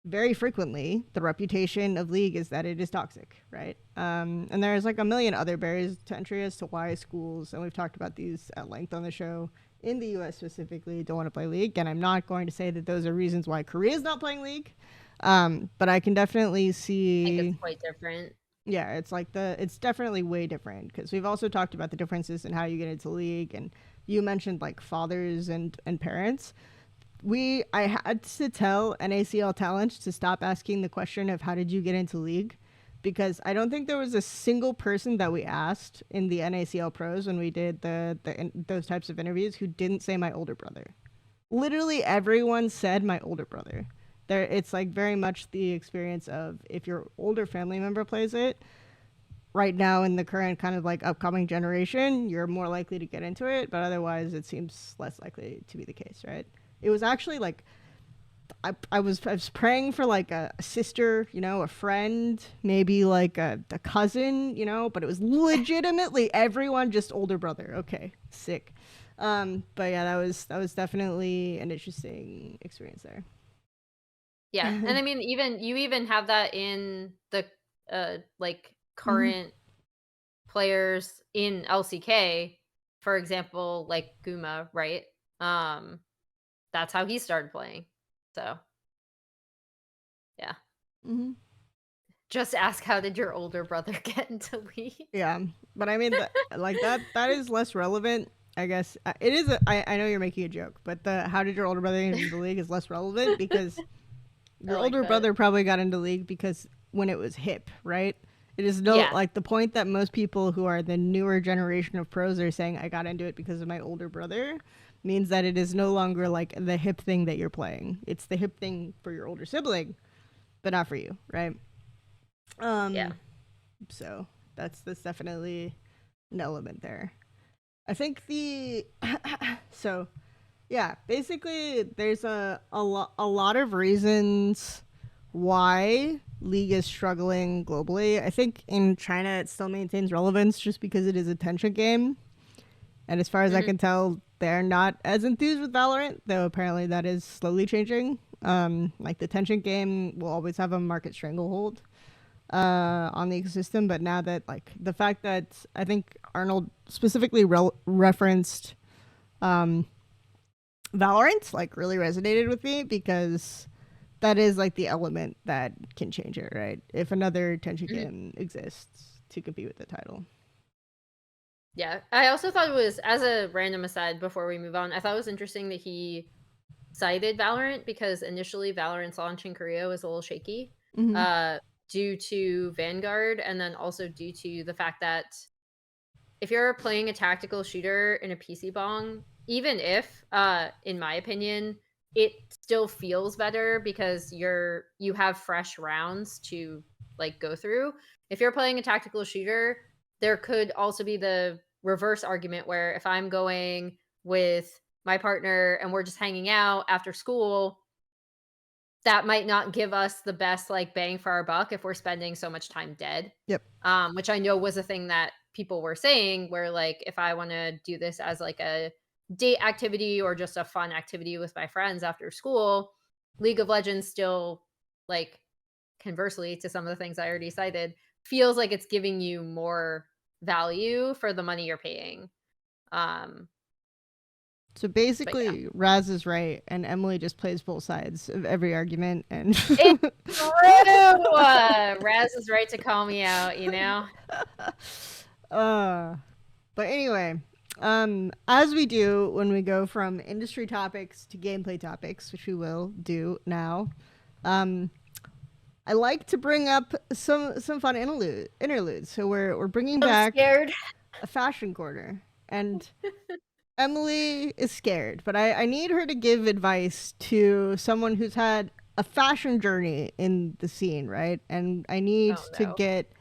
very frequently the reputation of League is that it is toxic, right? And there's like a million other barriers to entry as to why schools, and we've talked about these at length on the show, in the US specifically, don't want to play League. And I'm not going to say that those are reasons why Korea is not playing League. But I can definitely I think it's see, quite different. yeah, it's definitely way different because we've also talked about the differences in how you get into League. And you mentioned like fathers and parents. I had to tell NACL talent to stop asking the question of how did you get into League, because I don't think there was a single person that we asked in the NACL pros when we did those types of interviews who didn't say my older brother. Literally everyone said my older brother. There, it's like very much the experience of if your older family member plays it, right now in the current kind of like upcoming generation, you're more likely to get into it, but otherwise it seems less likely to be the case, right? It was actually like I was praying for like a sister, you know, a friend, maybe like a cousin, you know, but it was legitimately everyone just older brother. Okay, sick. But yeah, that was definitely an interesting experience there. Yeah, and I mean, even you even have that in the, like, Mhm. current players in LCK, for example, like Guma, right? That's how he started playing. So, yeah. Mm-hmm. Just ask, how did your older brother get into League? Yeah, but I mean, that is less relevant. I guess it is. I know you're making a joke, but the how did your older brother get into the league is less relevant because I your like older that. brother probably got into league because when it was hip, right? It is no Yeah. like the point that most people who are the newer generation of pros are saying I got into it because of my older brother means that it is no longer like the hip thing that you're playing. It's the hip thing for your older sibling, but not for you, right? Yeah. So that's definitely an element there. I think the so yeah, basically there's a lot of reasons why League is struggling globally. I think in China it still maintains relevance just because it is a tension game. And as far as I Mhm. can tell, they're not as enthused with Valorant, though apparently that is slowly changing. Like the tension game will always have a market stranglehold on the ecosystem, but now that like the fact that I think Arnold specifically referenced um, Valorant like really resonated with me because that is like the element that can change it, right? If another tension Mhm. game exists to compete with the title. Yeah. I also thought it was, as a random aside before we move on, I thought it was interesting that he cited Valorant because initially Valorant's launch in Korea was a little shaky, Mm-hmm. uh, due to Vanguard, and then also due to the fact that if you're playing a tactical shooter in a PC bong, even if, in my opinion, it still feels better because you have fresh rounds to like go through. If you're playing a tactical shooter, there could also be the reverse argument where if I'm going with my partner and we're just hanging out after school, that might not give us the best like bang for our buck if we're spending so much time dead. Yep. Which I know was a thing that people were saying where like if I want to do this as like a date activity or just a fun activity with my friends after school, League of Legends still, like, conversely to some of the things I already cited, feels like it's giving you more value for the money you're paying. Um So but yeah. basically, Raz is right, and Emily just plays both sides of every argument. And It's true. Raz is right to call me out, you know? uh, but anyway, as we do when we go from industry topics to gameplay topics, which we will do now, um, I like to bring up some fun interludes. So we're bringing I'm back scared. a fashion corner, and Emily is scared, but I need her to give advice to someone who's had a fashion journey in the scene, right? And I need Oh to no. get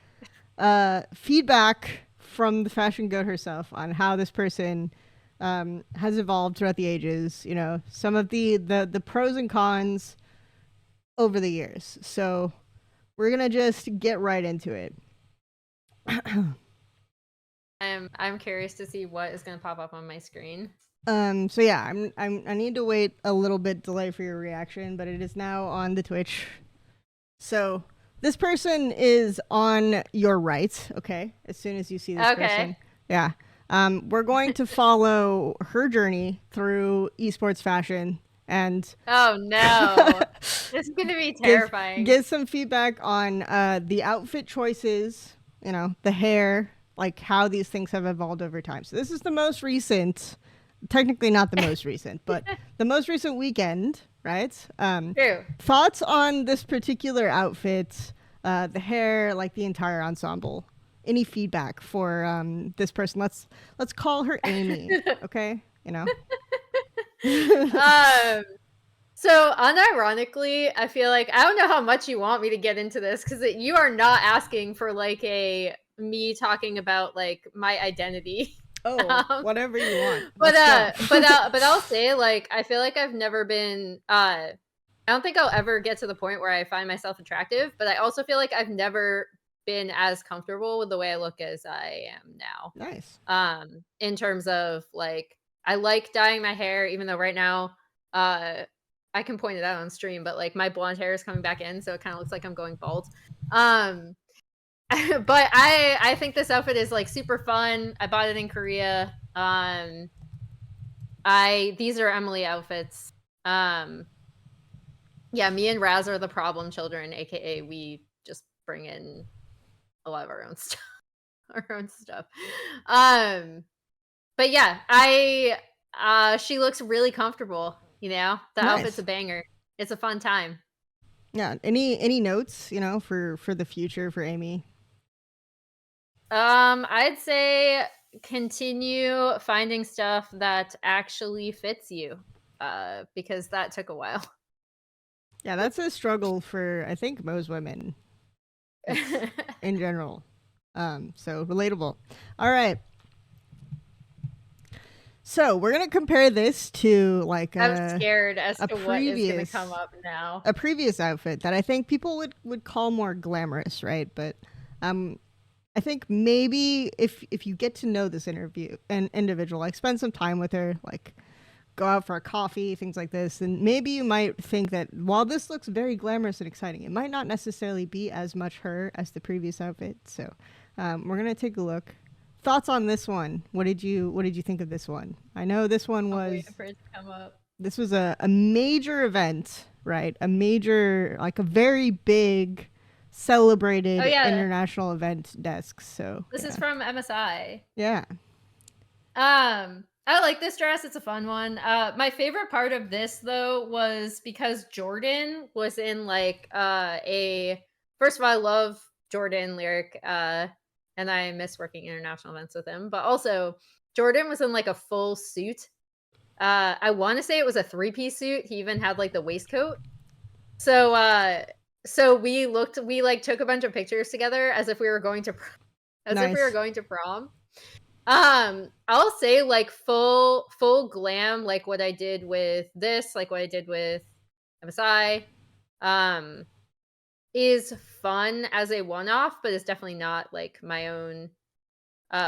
feedback from the fashion goat herself on how this person has evolved throughout the ages. You know, some of the pros and cons over the years. So we're gonna just get right into it. I'm curious to see what is going to pop up on my screen. So yeah, I need to wait a little bit delay for your reaction, but it is now on the Twitch. So this person is on your right, okay? As soon as you see this Okay. person. Yeah. We're going to follow her journey through esports fashion and Oh no. This is going to be give terrifying. give some feedback on the outfit choices, you know, the hair, like how these things have evolved over time. So this is the most recent, technically not the most recent, but the most recent weekend, right? True. Thoughts on this particular outfit, the hair, like the entire ensemble. Any feedback for this person? Let's call her Amy, okay? You know. um so unironically, I feel like I don't know how much you want me to get into this cuz you are not asking for like a me talking about like my identity. Oh, um whatever you want. but Let's go. I'll say like I feel like I've never been I don't think I'll ever get to the point where I find myself attractive, but I also feel like I've never been as comfortable with the way I look as I am now. Nice. In terms of like I like dyeing my hair, even though right now uh I can point it out on stream, but like my blonde hair is coming back in, so it kind of looks like I'm going bald. Um but I think this outfit is like super fun. I bought it in Korea. these are Emily outfits. Yeah, me and Raz are the problem children, aka we just bring in a lot of our own stuff. But yeah, she looks really comfortable, you know? The outfit's Nice. a banger. It's a fun time. Yeah. Any notes, you know, for the future for Amy? I'd say continue finding stuff that actually fits you. Because that took a while. Yeah, that's a struggle for I think most women. In general. So relatable. All right. So we're gonna compare this to like I'm scared as a to what is gonna previous come up now. a previous outfit that I think people would call more glamorous, right? But I think maybe if you get to know this individual, like spend some time with her, like go out for a coffee, things like this, and maybe you might think that while this looks very glamorous and exciting, it might not necessarily be as much her as the previous outfit. So we're gonna take a look. Thoughts on this one? What did you think of this one? I know this one I'm was waiting for it to come up. this was a major event, right? A major, like a very big celebrated international event desk. So this is from MSI. Yeah. I like this dress. It's a fun one. My favorite part of this though was because Jordan was in like first of all, I love Jordan Lyric, and I miss working international events with him. But also, Jordan was in like a full suit. I want to say it was a 3-piece suit. He even had like the waistcoat. So we like took a bunch of pictures together as if we were going to prom. I'll say like full glam, like what I did with this, like what I did with MSI, is fun as a one-off, but it's definitely not like my own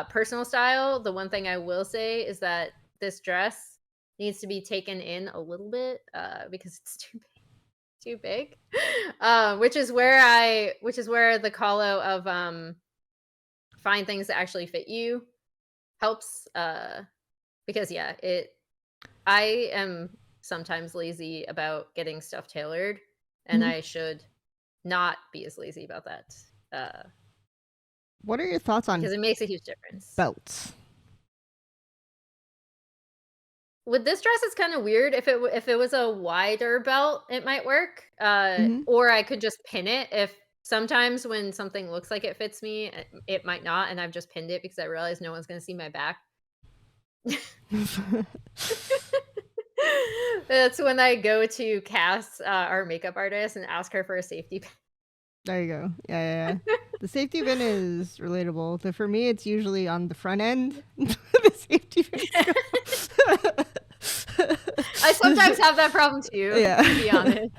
personal style. The one thing I will say is that this dress needs to be taken in a little bit because it's too big. Which is where the call out of find things that actually fit you helps, because I am sometimes lazy about getting stuff tailored, and I should not be as lazy about that. What are your thoughts on because it makes a huge difference. belts? With this dress, it's kind of weird. If it was a wider belt, it might work. Or I could just pin it. If sometimes when something looks like it fits me, it might not, and I've just pinned it because I realize no one's going to see my back. That's when I go to Cass, our makeup artist, and ask her for a safety pin. There you go. Yeah. The safety pin is relatable. For me, it's usually on the front end. The safety pin. I sometimes have that problem too. Yeah. To be honest.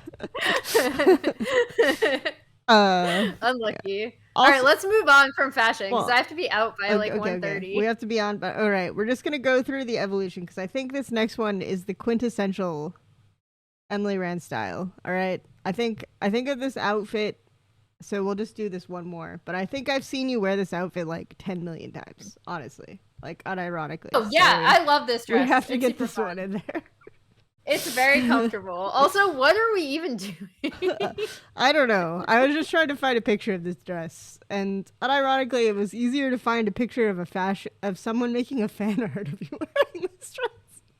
Unlucky. Yeah. All right, let's move on from fashion because I have to be out by like 1:30. Okay. We have to be on, but all right, we're just gonna go through the evolution because I think this next one is the quintessential Emily Rand style. All right, I think of this outfit. So we'll just do this one more. But I think I've seen you wear this outfit like 10 million times, honestly. Like unironically. Oh yeah, I love this dress. We have to get this one in there. It's very comfortable. Also, what are we even doing? I don't know. I was just trying to find a picture of this dress, and unironically, it was easier to find a picture of someone making a fan art of you wearing this dress.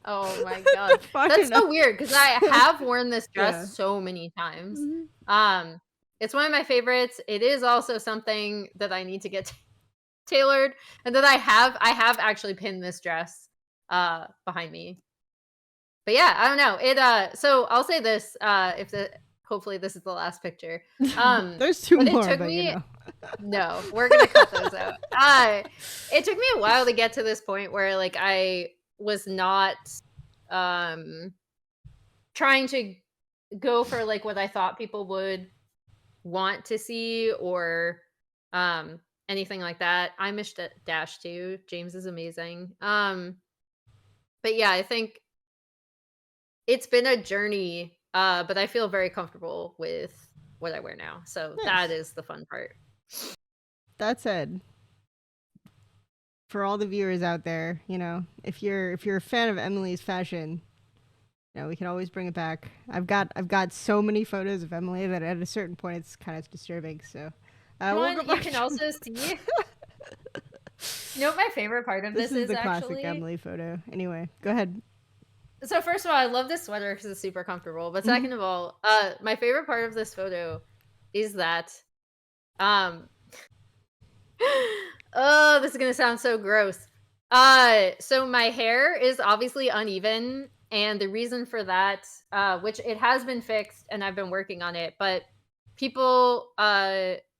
Oh my god, that's so weird because I have worn this dress so many times. It's one of my favorites. It is also something that I need to get tailored, and that I have actually pinned this dress behind me. But yeah, I don't know. So I'll say this, hopefully this is the last picture. There's two more, but you know. No, we're gonna cut those out. It took me a while to get to this point where like I was not trying to go for like what I thought people would want to see or anything like that. I missed Dash too. James is amazing. But yeah, I think it's been a journey, but I feel very comfortable with what I wear now. So that is the fun part. That said, for all the viewers out there, if you're a fan of Emily's fashion, we can always bring it back. I've got so many photos of Emily that at a certain point it's kind of disturbing. So we'll go You back can to also see. You know what my favorite part of this this is is the classic actually? Emily photo. Anyway, go ahead. So first of all, I love this sweater because it's super comfortable. But Mhm. second of all, my favorite part of this photo is that, um, oh, this is gonna sound so gross. So my hair is obviously uneven, and the reason for that, which it has been fixed, and I've been working on it, but people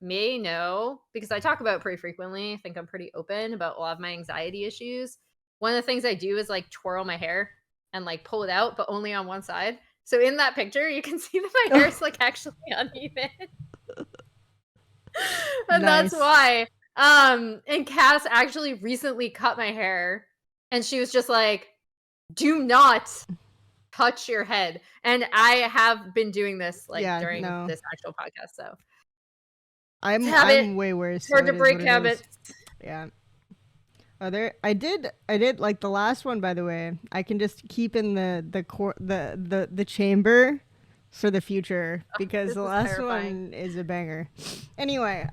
may know because I talk about it pretty frequently. I think I'm pretty open about a lot of my anxiety issues. One of the things I do is like twirl my hair and like pull it out, but only on one side. So in that picture, you can see that my hair is like actually uneven. And that's Nice. why. And Cass actually recently cut my hair, and she was just like, "Do not touch your head." And I have been doing this like Yeah, during no. this actual podcast, so it's I'm habit. I'm way worse, It's so hard it to is what break it is. habits. Yeah. I did like the last one, by the way. I can just keep in the chamber for the future because This the is last terrifying. one is a banger. Anyway,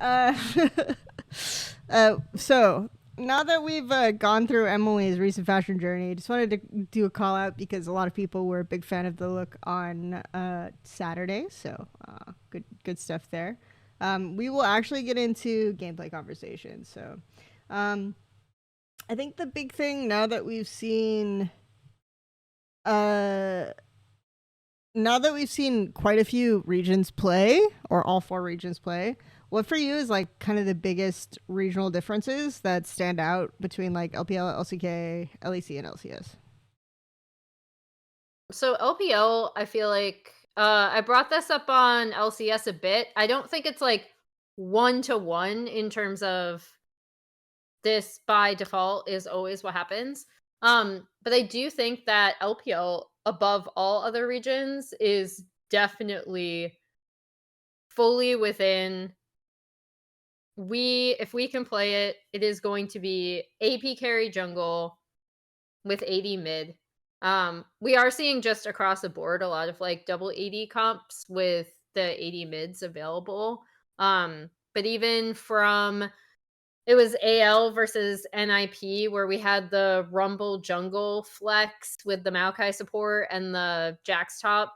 so now that we've gone through Emily's recent fashion journey, I just wanted to do a call out because a lot of people were a big fan of the look on Saturday. So good stuff there. We will actually get into gameplay conversations. So I think the big thing uh now that we've seen quite a few regions play, or all four regions play, what for you is like kind of the biggest regional differences that stand out between like LPL, LCK, LEC, and LCS? So LPL, I feel like I brought this up on LCS a bit. I don't think it's like 1-to-1 in terms of this by default is always what happens. But I do think that LPL above all other regions is definitely fully within, we if we can play it, it is going to be AP carry jungle with AD mid. We are seeing just across the board a lot of like double AD comps with the AD mids available. But even from, it was AL versus NIP where we had the Rumble jungle flex with the Maokai support and the Jax top.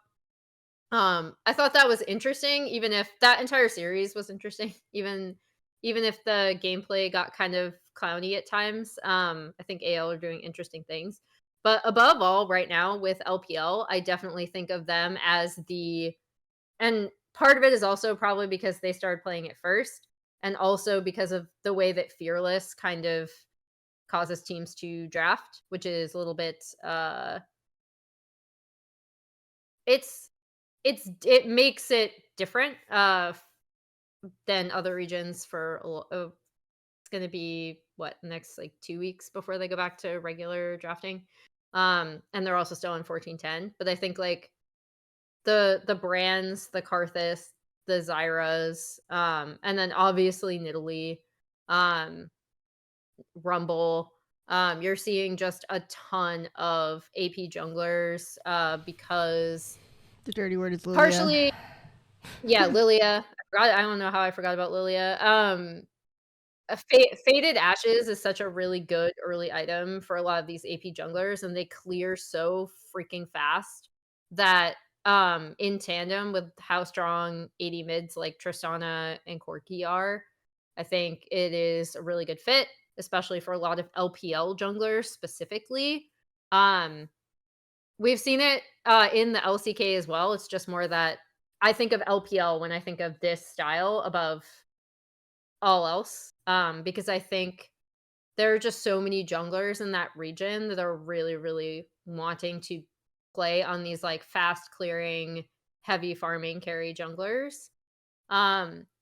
I thought that was interesting, even if that entire series was interesting, even if the gameplay got kind of clowny at times. I think AL are doing interesting things. But above all, right now with LPL, I definitely think of them as the, and part of it is also probably because they started playing it first, and also because of the way that Fearless kind of causes teams to draft, which is a little bit it's it makes it different than other regions for it's going to be what, next like 2 weeks before they go back to regular drafting. And they're also still in 1410, but I think like the brands, the Karthus, the Zyras, and then obviously Nidalee, um, Rumble. You're seeing just a ton of AP junglers because The dirty word is Lilia. partially, yeah, Lilia. I don't know how I forgot about Lilia. Faded Ashes is such a really good early item for a lot of these AP junglers, and they clear so freaking fast that, in tandem with how strong AD mids like Tristana and Corki are, I think it is a really good fit, especially for a lot of LPL junglers specifically. Um, we've seen it in the LCK as well. It's just more that I think of LPL when I think of this style above all else, because I think there are just so many junglers in that region that are really, really wanting to play on these like fast clearing, heavy farming carry junglers.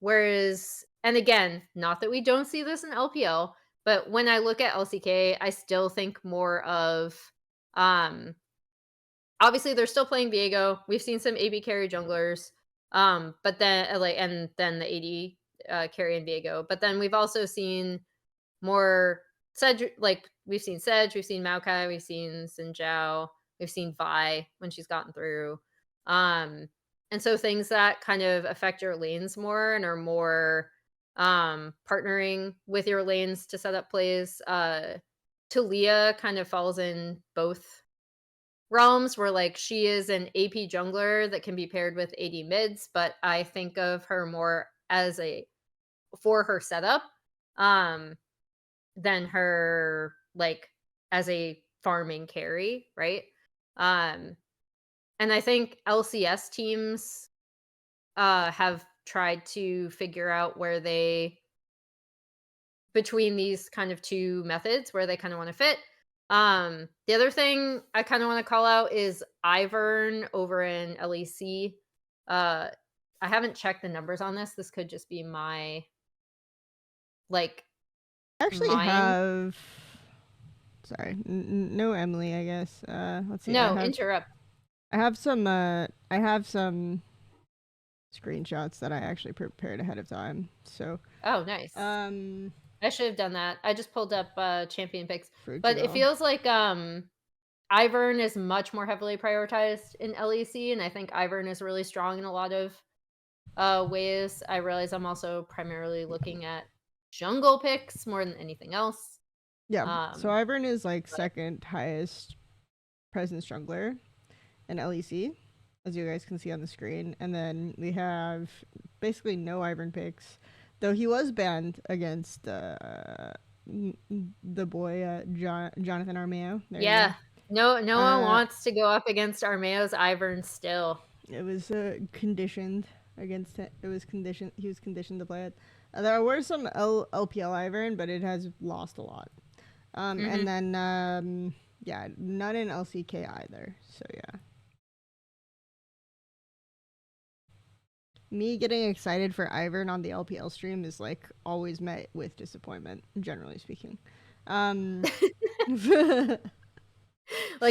Whereas, and again, not that we don't see this in LPL, but when I look at LCK, I still think more of, um, obviously they're still playing Viego. We've seen some AB carry junglers, but then like, and then the AD carry in Viego. But then we've also seen more Sedge, like we've seen Sedge, we've seen Maokai, we've seen Xin Zhao, we've seen Vi when she's gotten through. And so things that kind of affect your lanes more and are more partnering with your lanes to set up plays. Talia kind of falls in both realms where like she is an AP jungler that can be paired with AD mids, but I think of her more as a for her setup um than her like as a farming carry, right? Um and I think LCS teams have tried to figure out where they between these kind of two methods where they kind of want to fit. The other thing I kind of want to call out is Ivern over in LEC. I haven't checked the numbers on this. This could just be my like I actually mind. have. Sorry, no Emily. I guess. Let's see. No, interrupt. I have some. I have some screenshots that I actually prepared ahead of time. So. Oh, nice. I should have done that. I just pulled up champion picks, but it feels like Ivern is much more heavily prioritized in LEC, and I think Ivern is really strong in a lot of ways. I realize I'm also primarily looking at jungle picks more than anything else. Yeah. So Ivern is like second highest presence jungler in LEC, as you guys can see on the screen. And then we have basically no Ivern picks, though he was banned against the boy Jonathan Armeo. Yeah. No one wants to go up against Armeo's Ivern still. It was conditioned against it. It was conditioned. He was conditioned to play it. There were some LPL Ivern, but it has lost a lot. And then yeah, none in LCK either. So yeah. Me getting excited for Ivern on the LPL stream is like always met with disappointment, generally speaking. Like,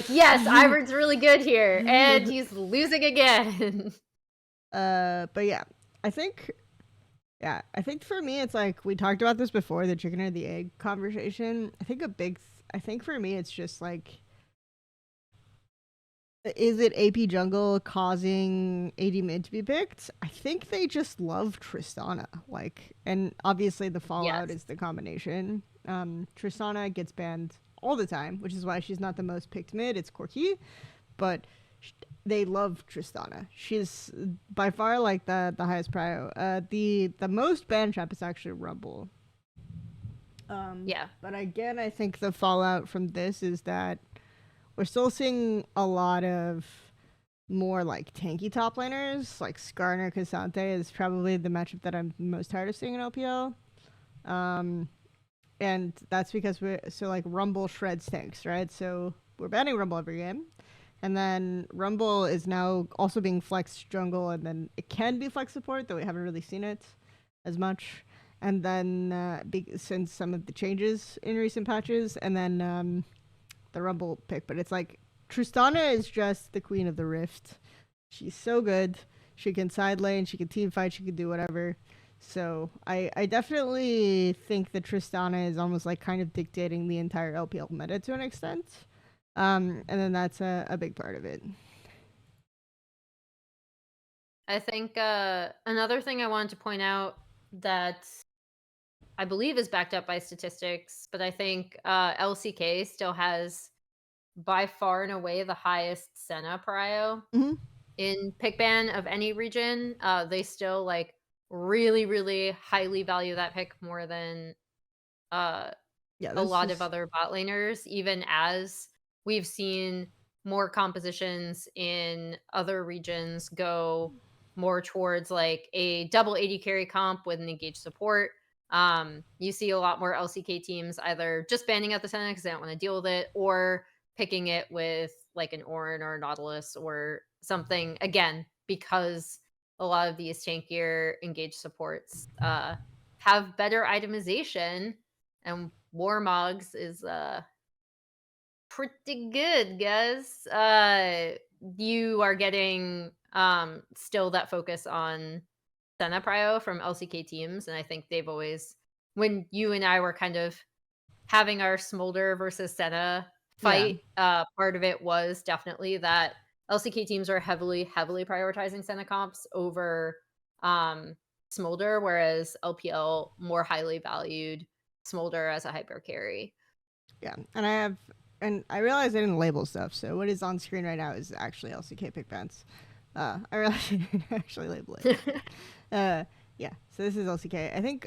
yes, Ivern's really good here, and he's losing again. But yeah, I think for me it's like we talked about this before, the chicken or the egg conversation. I think for me it's just like, is it AP jungle causing AD mid to be picked? I think they just love Tristana. Like, and obviously the fallout is the combination. Tristana gets banned all the time, which is why she's not the most picked mid. It's Corki, but they love Tristana. She's by far like the highest prio. The most banned trap is actually Rumble. Yeah. But again, I think the fallout from this is that we're still seeing a lot of more like tanky top laners. Like Skarner Cassante is probably the matchup that I'm most tired of seeing in LPL. And that's because like Rumble shreds tanks, right? So we're banning Rumble every game. And then Rumble is now also being flex jungle, and then it can be flex support, though we haven't really seen it as much. And then since some of the changes in recent patches, and then the Rumble pick. But it's like Tristana is just the queen of the Rift. She's so good. She can side lane, she can team fight, she can do whatever. So I definitely think that Tristana is almost like kind of dictating the entire LPL meta to an extent. And then that's a big part of it. I think another thing I wanted to point out that I believe is backed up by statistics, but I think LCK still has by far and away the highest Senna prio in pick ban of any region. They still like really, really highly value that pick more than a lot of other bot laners, even as we've seen more compositions in other regions go more towards like a double AD carry comp with an engaged support. You see a lot more LCK teams either just banning out the Senna because they don't want to deal with it, or picking it with like an Orin or a Nautilus or something, again, because a lot of these tankier engaged supports have better itemization, and Warmogs is pretty good, guys. You are getting still that focus on Senna prio from LCK teams, and I think they've always, when you and I were kind of having our Smolder versus Senna Yeah. fight, part of it was definitely that LCK teams are heavily, heavily prioritizing Senna comps over Smolder, whereas LPL more highly valued Smolder as a hyper carry. Yeah. And I realized I didn't label stuff, so what is on screen right now is actually LCK pick bands. I realized I didn't actually label it. Yeah, so this is LCK. I think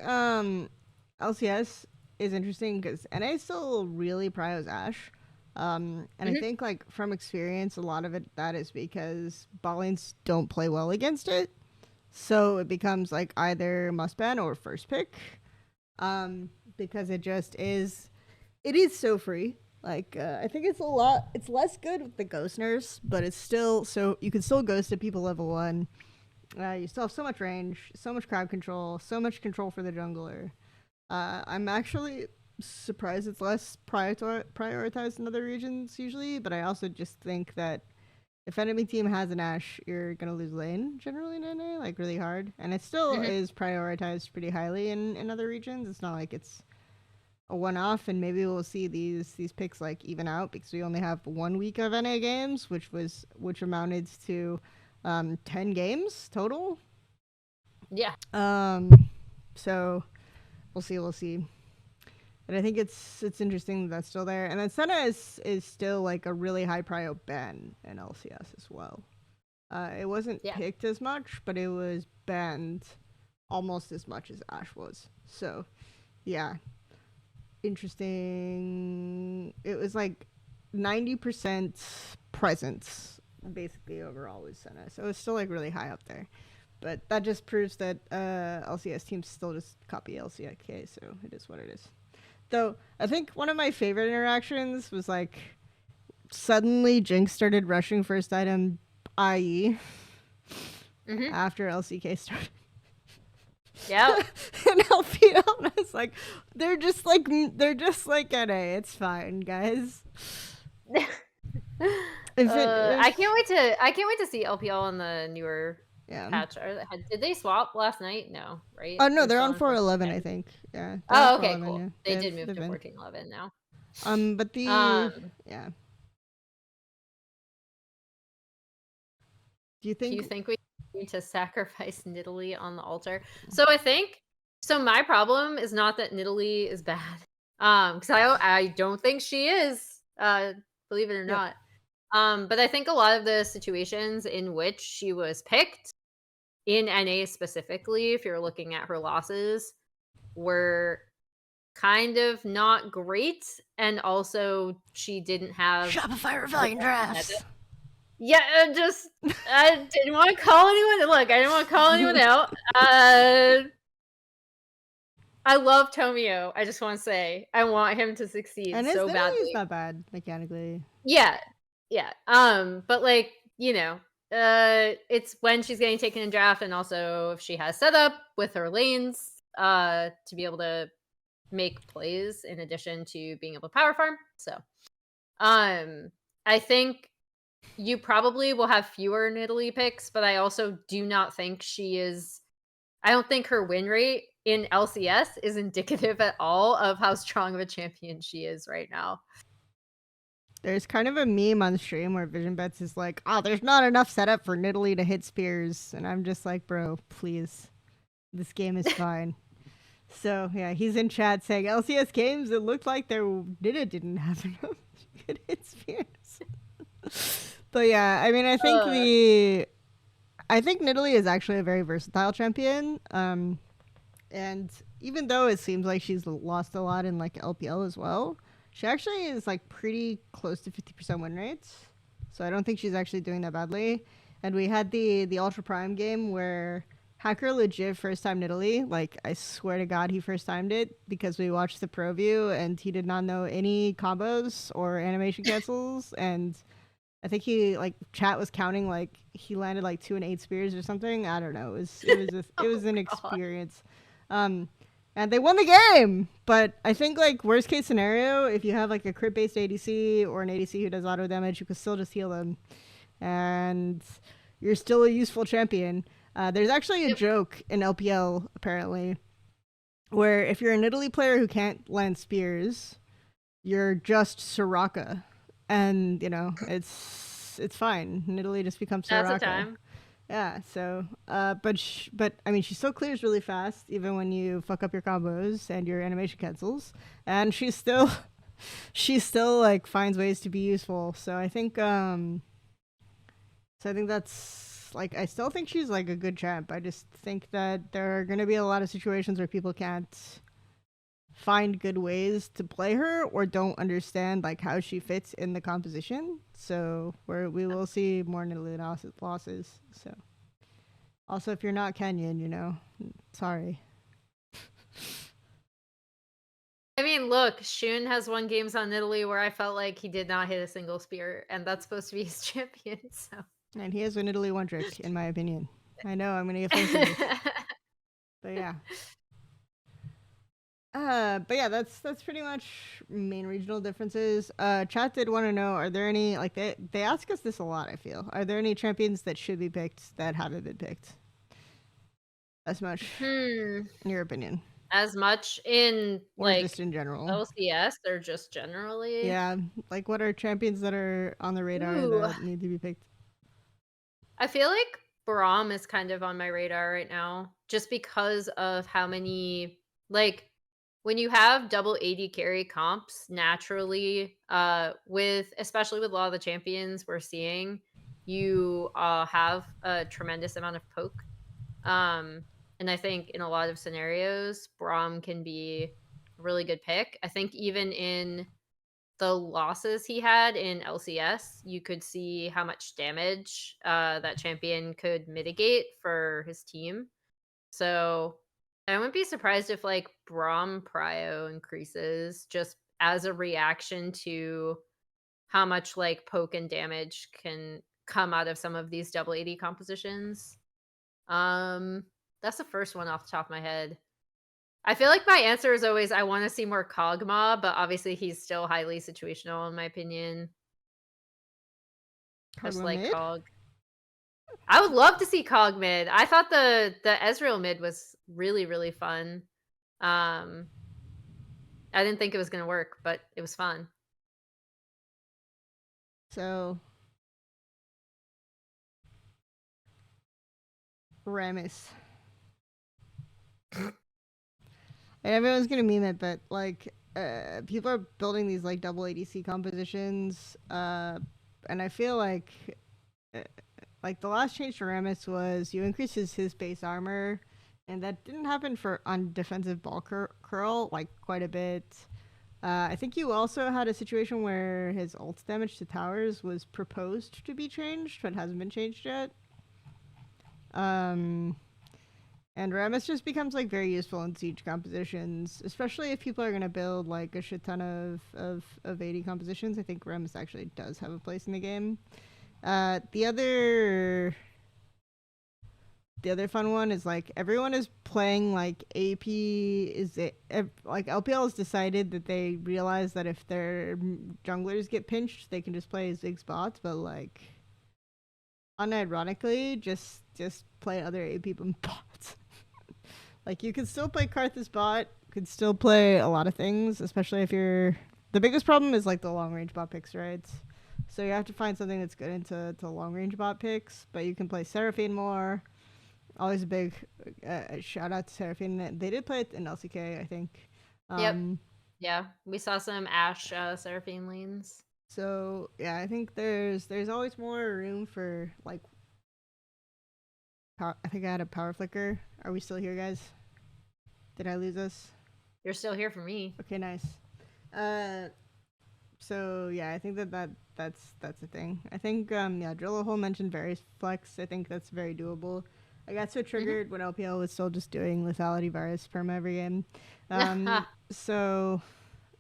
LCS is interesting because NA still really prios Ashe. And I Mhm. think like from experience, a lot of it that is because bot lanes don't play well against it. So it becomes like either must ban or first pick. Because it just is it is so free. Like I think it's less good with the ghost nerfs, but it's still so you can still ghost at people level 1. You still have so much range, so much crowd control, so much control for the jungler. I'm actually surprised it's less prioritized in other regions usually, but I also just think that if enemy team has an Ashe, you're gonna lose lane generally in NA, like really hard. And it still Mhm. is prioritized pretty highly in other regions. It's not like it's a one-off, and maybe we'll see these picks like even out because we only have 1 week of NA games, which amounted to 10 games total. Yeah. So we'll see. But I think it's interesting that that's still there. And then Senna is still like a really high prio ban in LCS as well. It wasn't Yeah. picked as much, but it was banned almost as much as Ashe was. So yeah, interesting. It was like 90% presence basically overall with Senna. So it's still like really high up there. But that just proves that LCS teams still just copy LCK, so it is what it is. Though I think one of my favorite interactions was like suddenly Jinx started rushing first item IE Mhm. after LCK started. Yep. And LPL, and I was like, they're just like NA. It's fine, guys. If it if I can't wait to see LPL on the newer yeah. patch. Did they swap last night? No, right? Oh no, They're they're still on on 411, I 14. think. Yeah, they're on Oh, okay, 411. cool. Yeah, They did move they've to been. 1411 now. But the Um, yeah. Do you do think? you think we need to sacrifice Nidalee on the altar? So I think my problem is not that Nidalee is bad. Because I don't think she is. Believe it or Yep. not. But I think a lot of the situations in which she was picked in NA specifically, if you're looking at her losses, were kind of not great, and also she didn't have Shopify the Rebellion best meta. drafts. Yeah, just I didn't want to call anyone. Look, I didn't want to call anyone out. I love Tomio. I just want to say I want him to succeed And his so Nidalee is badly. not bad mechanically. Yeah, yeah. But like it's when she's getting taken in draft, and also if she has setup with her lanes, to be able to make plays in addition to being able to power farm. So, I think you probably will have fewer Nidalee picks, but I also do not think she is. I don't think her win rate in LCS is indicative at all of how strong of a champion she is right now. There's kind of a meme on stream where Vision Bets is like, "Oh, there's not enough setup for Nidalee to hit spears," and I'm just like, "Bro, please, this game is fine." So yeah, he's in chat saying LCS games. It looked like their Nida didn't have enough to hit spears. But yeah, I mean, Uh, I think Nidalee is actually a very versatile champion. And even though it seems like she's lost a lot in like LPL as well, she actually is like pretty close to 50% win rates. So I don't think she's actually doing that badly. And we had the Ultra Prime game where Hacker legit first time Nidalee. Like I swear to God, he first timed it because we watched the pro view and he did not know any combos or animation cancels. And I think he like chat was counting like he landed like 2 and 8 spears or something. I don't know. It oh was an god. experience. Um, and they won the game. But I think like worst case scenario, if you have like a crit based ADC or an ADC who does auto damage, you can still just heal them, and you're still a useful champion. There's actually a Yep. joke in LPL apparently where if you're an Italy player who can't land spears, you're just Soraka, and you know it's fine. Nidalee just becomes That's a Soraka. time. Yeah. So, but I mean, she still clears really fast, even when you fuck up your combos and your animation cancels, and she's still she still like finds ways to be useful. So I think that's like I still think she's like a good champ. I just think that there are gonna be a lot of situations where people can't find good ways to play her or don't understand like how she fits in the composition. So we will see more Nidalee losses. So also if you're not Kenyan, you know, sorry. I mean, look, Shun has won games on Italy where I felt like he did not hit a single spear, and that's supposed to be his champion. So, And he has an Italy one trick, in my opinion. I know I'm gonna get flamed for this, but yeah. But yeah, that's pretty much main regional differences. Chat did want to know: are there any like they ask us this a lot? I feel are there any champions that should be picked that haven't been picked as much, in your opinion, as much in or like just in general? LCS or just generally? Yeah, like what are champions that are on the radar Ooh, that need to be picked? I feel like Braum is kind of on my radar right now just because of how many like when you have double AD carry comps naturally with especially with a lot of the champions we're seeing you have a tremendous amount of poke. Um and I think in a lot of scenarios Braum can be a really good pick. I think even in the losses he had in LCS, you could see how much damage that champion could mitigate for his team. So I wouldn't be surprised if like Braum Prio increases just as a reaction to how much like poke and damage can come out of some of these double AD compositions. Um, that's the first one off the top of my head. I feel like my answer is always I wanna see more Kog'Maw, but obviously he's still highly situational in my opinion, just Kog'Maw like mid? Cog. I would love to see Cog mid. I thought the Ezreal mid was really, really fun. Um, I didn't think it was gonna work, but it was fun. So Ramus. And everyone's gonna meme it, but like people are building these like double ADC compositions, and I feel uh, like the last change to Ramus was you increase his base armor, and that didn't happen for on defensive ball curl like quite a bit. I think you also had a situation where his ult damage to towers was proposed to be changed, but hasn't been changed yet. Um, and Ramus just becomes like very useful in siege compositions, especially if people are gonna build like a shit ton of AD compositions. I think Ramus actually does have a place in the game. The other fun one is like everyone is playing like AP is it like LPL has decided that they realize that if their junglers get pinched, they can just play as big spots, but like unironically, just play other AP bots. Like you can still play Karthus bot, could still play a lot of things, especially if you're the biggest problem is like the long range bot picks, right? So you have to find something that's good into long range bot picks, but you can play Seraphine more. Always a big shout out to Seraphine. They did play it in LCK, I think. Yep. Um, Yeah. We saw some Ashe Seraphine lanes. so yeah, I think there's always more room for like. I think I had a power flicker. Are we still here, guys? Did I lose us? You're still here for me. Okay, nice. Uh, so yeah, I think that's a thing. I think yeah, drill a hole mentioned various flex. I think that's very doable. I got so triggered when LPL was still just doing lethality virus perma every game. So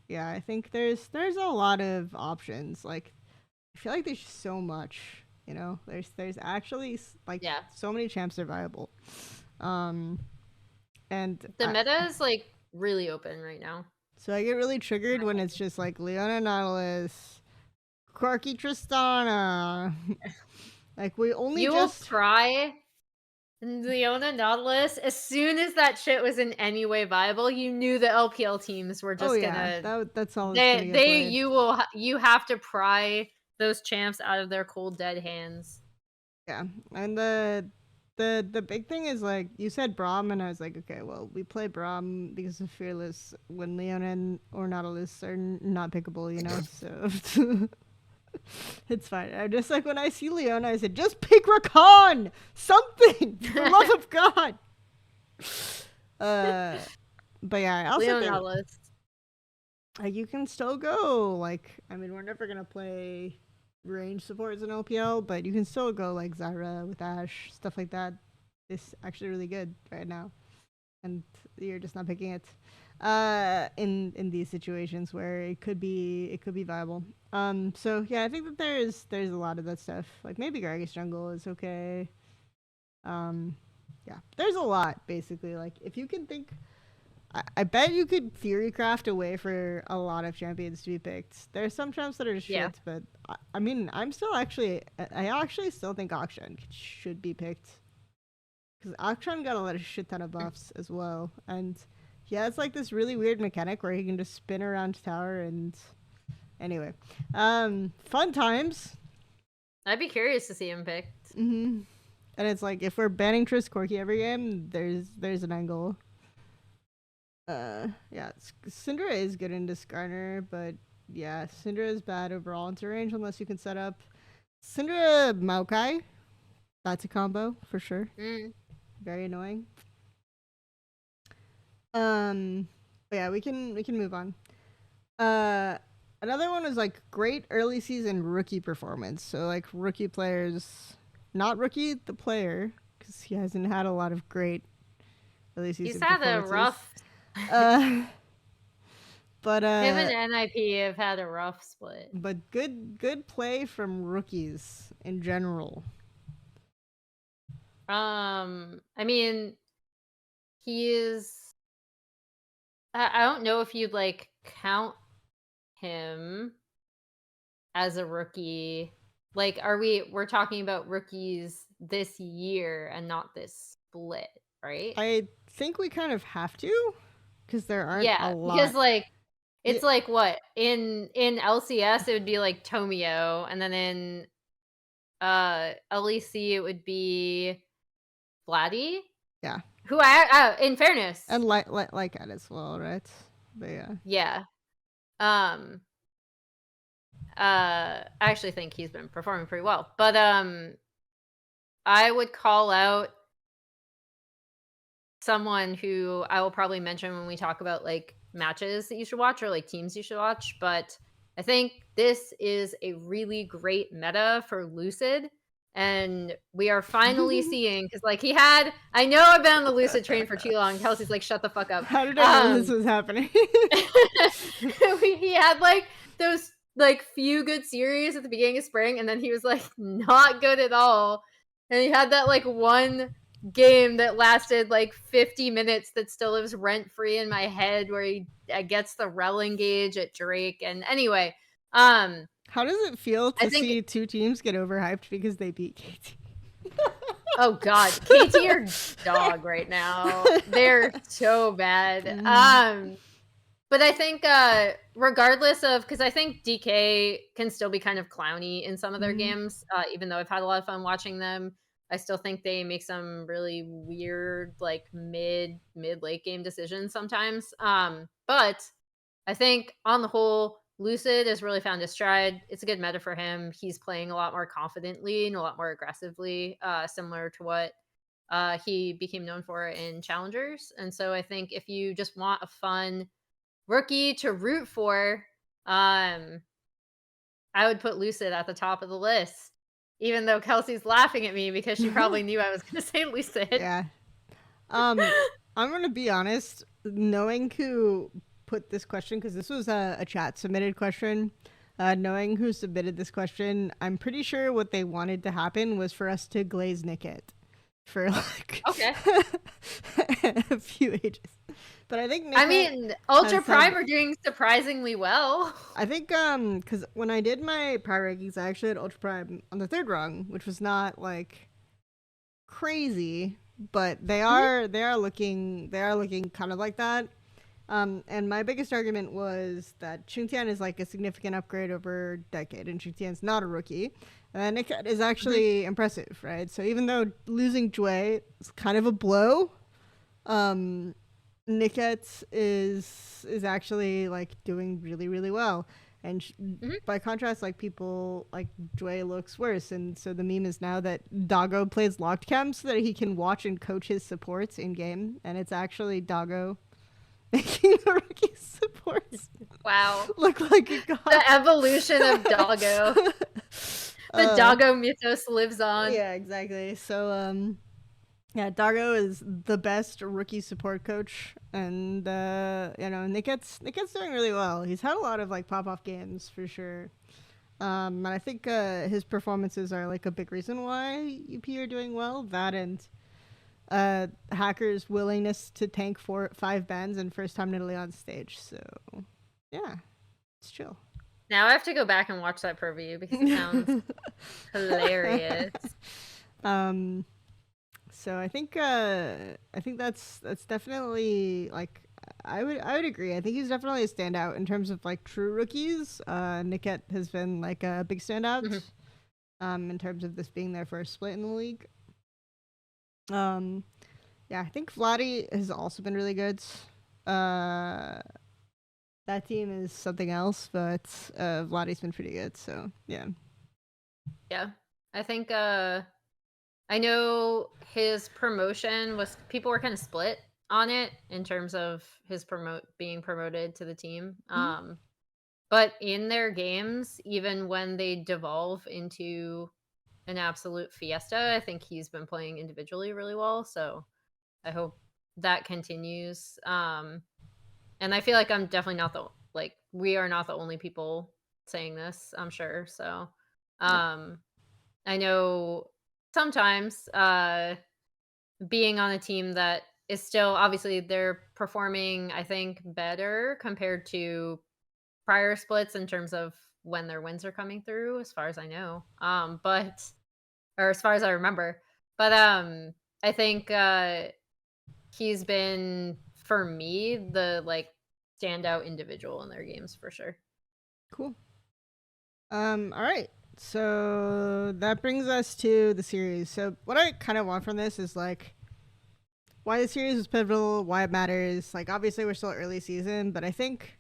yeah, I think there's a lot of options. Like I feel like there's so much. You know, there's actually like Yeah. so many champs are viable. Um, and The meta is like really open right now. so I get really triggered when it's just like Leona Nautilus, Corky Tristana. Like we only You will just try Leona Nautilus, as soon as that shit was in any way viable, you knew the LPL teams were Oh just yeah, gonna that's all it's gonna get played. you have to pry those champs out of their cold dead hands. Yeah, and the big thing is like you said Braum, and I was like, okay, well we play Braum because of Fearless when Leona or Nautilus are not pickable, you know. So it's fine. I'm just like when I see Leona, I said, just pick Rakan, something for the love of God. But yeah, I also Leona think Nautilus. you can still go. Like, I mean, we're never gonna play range supports in LPL, but you can still go like Zyra with Ash, stuff like that. It's actually really good right now, and you're just not picking it. In these situations where it could be viable. So yeah, I think that there's a lot of that stuff. Like maybe Gragas jungle is okay. Yeah, there's a lot basically. Like if you can think, I bet you could theorycraft a way for a lot of champions to be picked. There's some champs that are Yeah. shit, but I mean, I actually still think Akshan should be picked because Akshan got a lot of shit ton of buffs as well, and he has like this really weird mechanic where he can just spin around tower and anyway, fun times. I'd be curious to see him picked. Mm-hmm. And it's like if we're banning Triss Corki every game, there's an angle. Yeah, Syndra is good into Skarner, but yeah, Syndra is bad overall into range unless you can set up Syndra Maokai. That's a combo for sure. Very annoying. But yeah, we can move on. Another one is like great early season rookie performance. So like rookie players, not rookie the player, because he hasn't had a lot of great early season. He's had a rough. But him and NIP have had a rough split. But good play from rookies in general. I mean, he is. I don't know if you'd like count him as a rookie. Like, we're talking about rookies this year and not this split, right? I think we kind of have to because there aren't a lot. Because like it's like what in LCS it would be like Tomio, and then in LEC it would be Vladdy. Yeah. Who I in fairness, and like that as well, right? But yeah. I actually think he's been performing pretty well, but I would call out someone who I will probably mention when we talk about like matches that you should watch or like teams you should watch, but I think this is a really great meta for Lucid. And we are finally seeing, because like I know I've been on the Lucid train for too long. Kelsey's like, shut the fuck up. How did I know this was happening? He had like those like few good series at the beginning of spring, and then he was like not good at all. And he had that like one game that lasted like 50 minutes that still lives rent free in my head, where he gets the Rel engage at Drake. And anyway, how does it feel to see two teams get overhyped because they beat KT? Oh god, KT are dog right now. They're so bad. But I think regardless of, because I think DK can still be kind of clowny in some of their games, even though I've had a lot of fun watching them. I still think they make some really weird, like mid late game decisions sometimes. But I think on the whole, Lucid has really found his stride. It's a good meta for him. He's playing a lot more confidently and a lot more aggressively, similar to what he became known for in Challengers. And so I think if you just want a fun rookie to root for, I would put Lucid at the top of the list. Even though Kelsey's laughing at me because she probably knew I was going to say Lucid. Yeah. I'm going to be honest, knowing who put this question, because this was a chat submitted question, knowing who submitted this question, I'm pretty sure what they wanted to happen was for us to glaze Nick it for like a few ages. But I think Ultra Prime are doing surprisingly well. I think because when I did my power rankings, I actually had Ultra Prime on the third rung, which was not like crazy. but they Mhm. are looking kind of like that. And my biggest argument was that Chungtian is like a significant upgrade over Decade, and Chungtian's not a rookie. Nikat is Mhm. actually impressive, right? So even though losing Jue is kind of a blow, um, Niket is actually like doing really really well, and Mhm. by contrast, like people like Jue looks worse, and so the meme is now that Doggo plays locked cam so that he can watch and coach his supports in game, and it's actually Doggo making the rookie supports Wow. look like a The god. evolution of Doggo. The uh, Doggo mythos lives on. yeah, exactly. So, yeah, Doggo is the best rookie support coach, and Nicket's doing really well. He's had a lot of like pop off games for sure. And I think his performances are like a big reason why UP are doing well. That and Hacker's willingness to tank 5 bans and first time in Italy on stage. So yeah, it's chill. Now I have to go back and watch that preview because it sounds hilarious. um, so I think that's definitely like I would agree. I think he's definitely a standout in terms of like true rookies. Niket has been like a big standout. Mhm. In terms of this being their first split in the league. Um, yeah, I think Vladdy has also been really good. Uh, that team is something else, but Vladdy's been pretty good. So yeah. Yeah. I think I know his promotion was people were kind of split on it in terms of his being promoted to the team. Mm-hmm. But in their games, even when they devolve into an absolute fiesta, I think he's been playing individually really well. So I hope that continues. And I feel like I'm definitely not the like we are not the only people saying this, I'm sure. So Yep. um I know sometimes being on a team that is still obviously they're performing I think better compared to prior splits in terms of when their wins are coming through as far as I know. But or as far as I remember. But I think he's been for me the like standout individual in their games for sure. Cool. All right. So that brings us to the series. So what I kind of want from this is like why the series is pivotal, why it matters. Like obviously we're still early season, but I think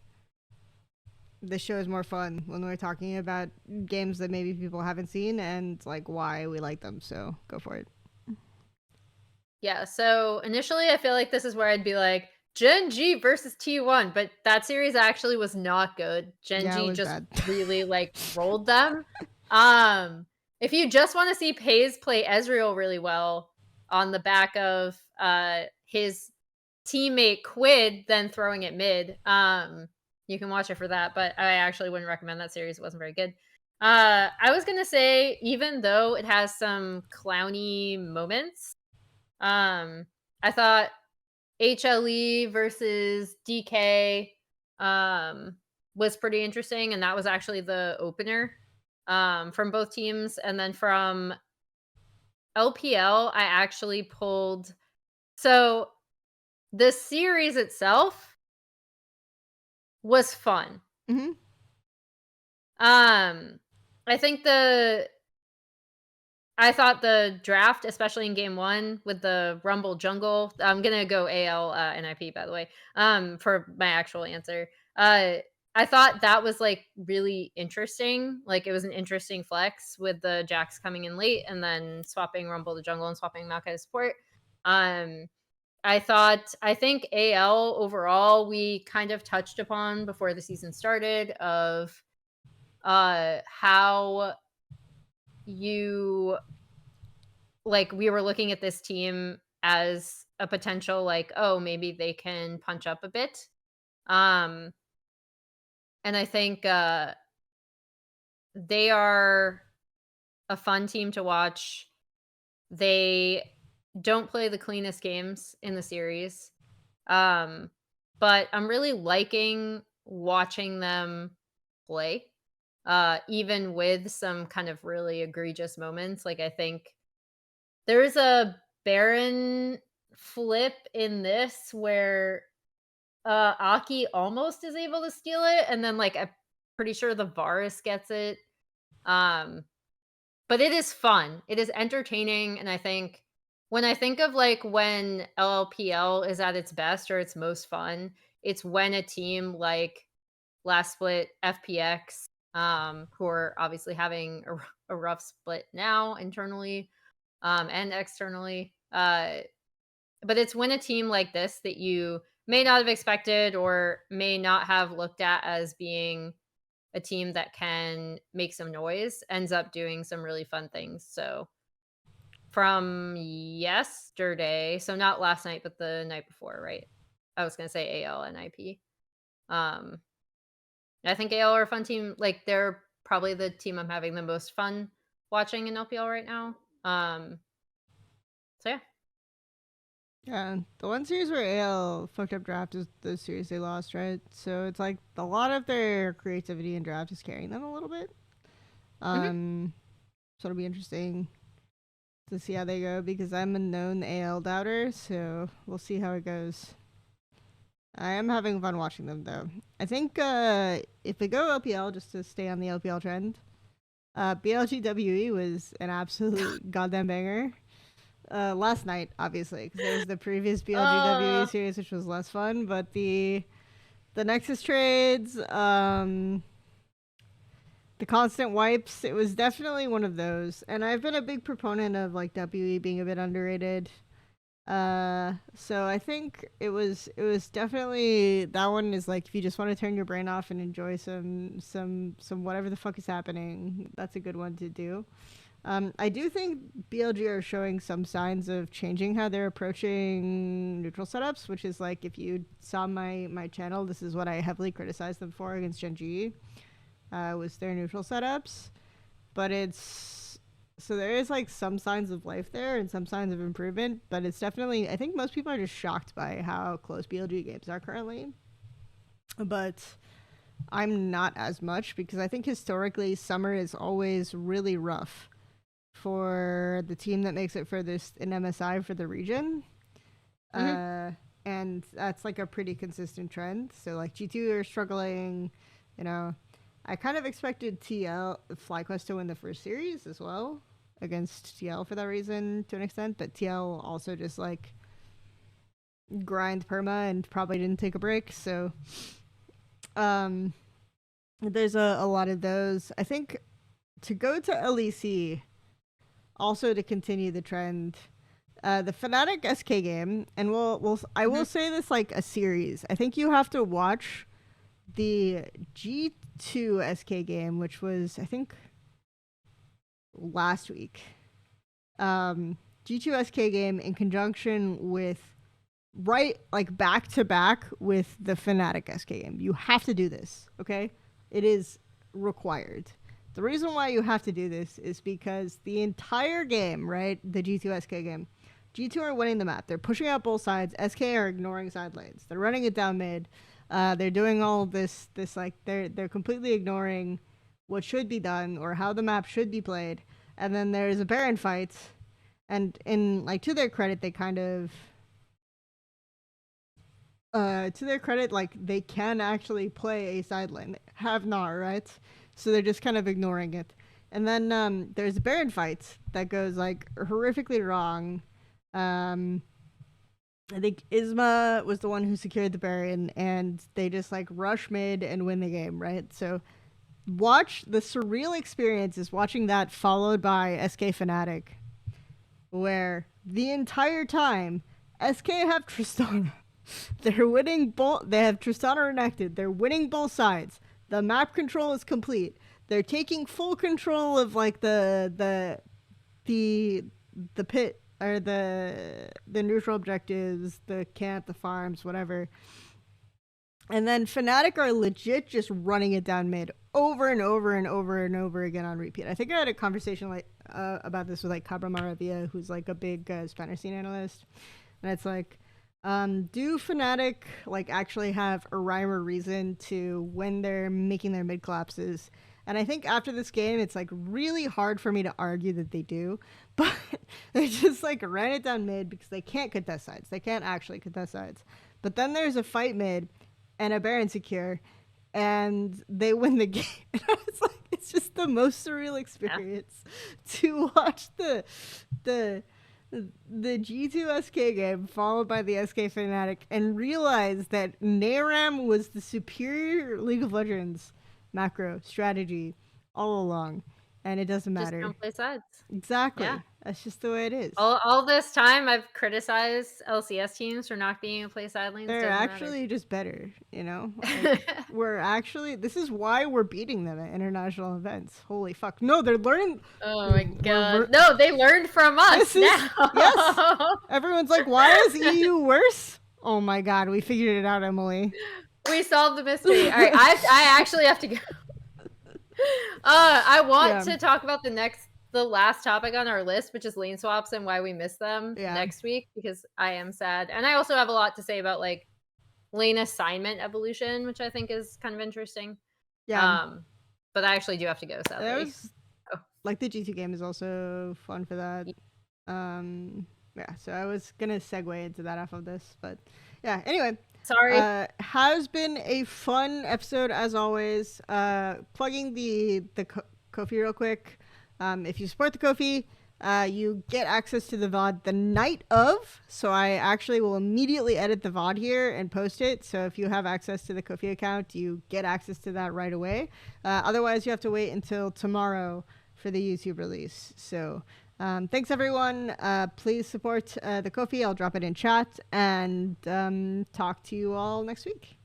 this show is more fun when we're talking about games that maybe people haven't seen and like why we like them. So go for it. Yeah, so initially I feel like this is where I'd be like Gen G versus T1, but that series actually was not good. Gen Yeah, it G was just bad. really like rolled them. Um if you just want to see Pays play Ezreal really well on the back of his teammate Quid then throwing it mid, you can watch it for that, but I actually wouldn't recommend that series. It wasn't very good. I was going to say even though it has some clowny moments, um, I thought HLE versus DK was pretty interesting, and that was actually the opener from both teams. And then from LPL, I actually pulled. So the series itself was fun. Mm-hmm. Um, I think I thought the draft, especially in game 1 with the Rumble Jungle I'm gonna go AL, NIP, by the way, for my actual answer. I thought that was, like, really interesting, like, it was an interesting flex with the Jax coming in late and then swapping Rumble to jungle and swapping Maokai to support. Um, I think AL overall, we kind of touched upon before the season started of, how you like we were looking at this team as a potential like oh maybe they can punch up a bit um and I think they are a fun team to watch. They don't play the cleanest games in the series, um but I'm really liking watching them play, even with some kind of really egregious moments. Like I think there's a Baron flip in this where Aki almost is able to steal it, and then, like, I'm pretty sure the Varus gets it. Um, but it is fun. It is entertaining, and I think when I think of, like, when LLPL is at its best or its most fun, it's when a team like Last Split, FPX, who are obviously having a rough split now internally, and externally, but it's when a team like this that you may not have expected or may not have looked at as being a team that can make some noise ends up doing some really fun things. So from yesterday, so not last night, but the night before, right? I was gonna say AL and IP. Um, I think AL are a fun team. Like they're probably the team I'm having the most fun watching in LPL right now. So yeah. Yeah, the one series where AL fucked up draft is the series they lost, right? So it's like a lot of their creativity in draft is carrying them a little bit. Mhm. So it'll be interesting to see how they go because I'm a known AL doubter, so we'll see how it goes. I am having fun watching them though. I think if we go LPL, just to stay on the LPL trend, BLGWE was an absolute goddamn banger. Last night, obviously, because there was the previous BLGWE Uh, series, which was less fun. But the Nexus trades, the constant wipes, it was definitely one of those. And I've been a big proponent of like WE being a bit underrated. So I think it was definitely that one is like if you just want to turn your brain off and enjoy some whatever the fuck is happening, that's a good one to do. I do think BLG are showing some signs of changing how they're approaching neutral setups, which is like if you saw my channel, this is what I heavily criticized them for against Gen G, was their neutral setups. But it's so there is like some signs of life there and some signs of improvement, but it's definitely I think most people are just shocked by how close BLG games are currently. But I'm not as much because I think historically summer is always really rough for the team that makes it furthest in MSI for the region. mhm. Uh, and that's like a pretty consistent trend. So like G2 are struggling, you know. I kind of expected FlyQuest to win the first series as well against TL for that reason to an extent, but TL also just like grind perma and probably didn't take a break. So um, there's a lot of those. I think to go to LEC, also to continue the trend, the Fnatic SK game, and I will Mhm. say this like a series. I think you have to watch the G2 SK game, which was I think last week. G2 SK game in conjunction with right like back to back with the Fnatic SK game. You have to do this, okay? It is required. The reason why you have to do this is because the entire game, right? The G2 SK game, G2 are winning the map. They're pushing out both sides. SK are ignoring side lanes. They're running it down mid. They're doing all this like they're completely ignoring what should be done or how the map should be played. And then there's a Baron fight, and in like to their credit, they kind of to their credit, like they can actually play a side lane. They have not, right? So they're just kind of ignoring it. And then there's a Baron fight that goes like horrifically wrong. Um, I think Isma was the one who secured the Baron, and they just like rush mid and win the game, right? So watch the surreal experience is watching that followed by SK Fnatic, where the entire time SK have Tristana. They're winning both. They have Tristana enacted. They're winning both sides. The map control is complete. They're taking full control of like the the pit or the neutral objectives, the camp, the farms, whatever. And then Fnatic are legit just running it down mid over and over and over and over again on repeat. I think I had a conversation like about this with like Cabra Maravilla, who's like a big Spanish scene analyst, and it's like, do Fnatic like actually have a rhyme or reason to when they're making their mid collapses, And I think after this game, it's like really hard for me to argue that they do. But they just like ran it down mid because they can't contest sides. They can't actually contest sides. But then there's a fight mid and a Baron secure, and they win the game. It's like it's just the most surreal experience to watch the G2 SK game followed by the SK Fnatic and realize that NARAM was the superior League of Legends macro strategy all along, and it doesn't Just matter. don't play sides. Exactly. Yeah. That's just the way it is. All this time, I've criticized LCS teams for not being able to play side lanes. They're Doesn't actually just better, you know? matter. We're actually, this is why we're beating them at international events. Holy fuck. No, they're learning. Oh my god. No, they learned from us now. Yes. Everyone's like, why is EU worse? Oh my god, we figured it out, Emily. We solved the mystery. All right, I actually have to go. I want to talk about the last topic on our list, which is lane swaps and why we miss them next week, because I am sad. And I also have a lot to say about like lane assignment evolution, which I think is kind of interesting. Yeah. But I actually do have to go, sadly. Like the G2 game is also fun for that. Yeah, so I was gonna segue into that off of this, but yeah, anyway. Sorry. Has been a fun episode as always. Plugging the Ko-fi real quick. If you support the Ko-fi, you get access to the VOD the night of. So I actually will immediately edit the VOD here and post it. So if you have access to the Ko-fi account, you get access to that right away. Otherwise, you have to wait until tomorrow for the YouTube release. So thanks everyone. Please support the Ko-fi. I'll drop it in chat and talk to you all next week.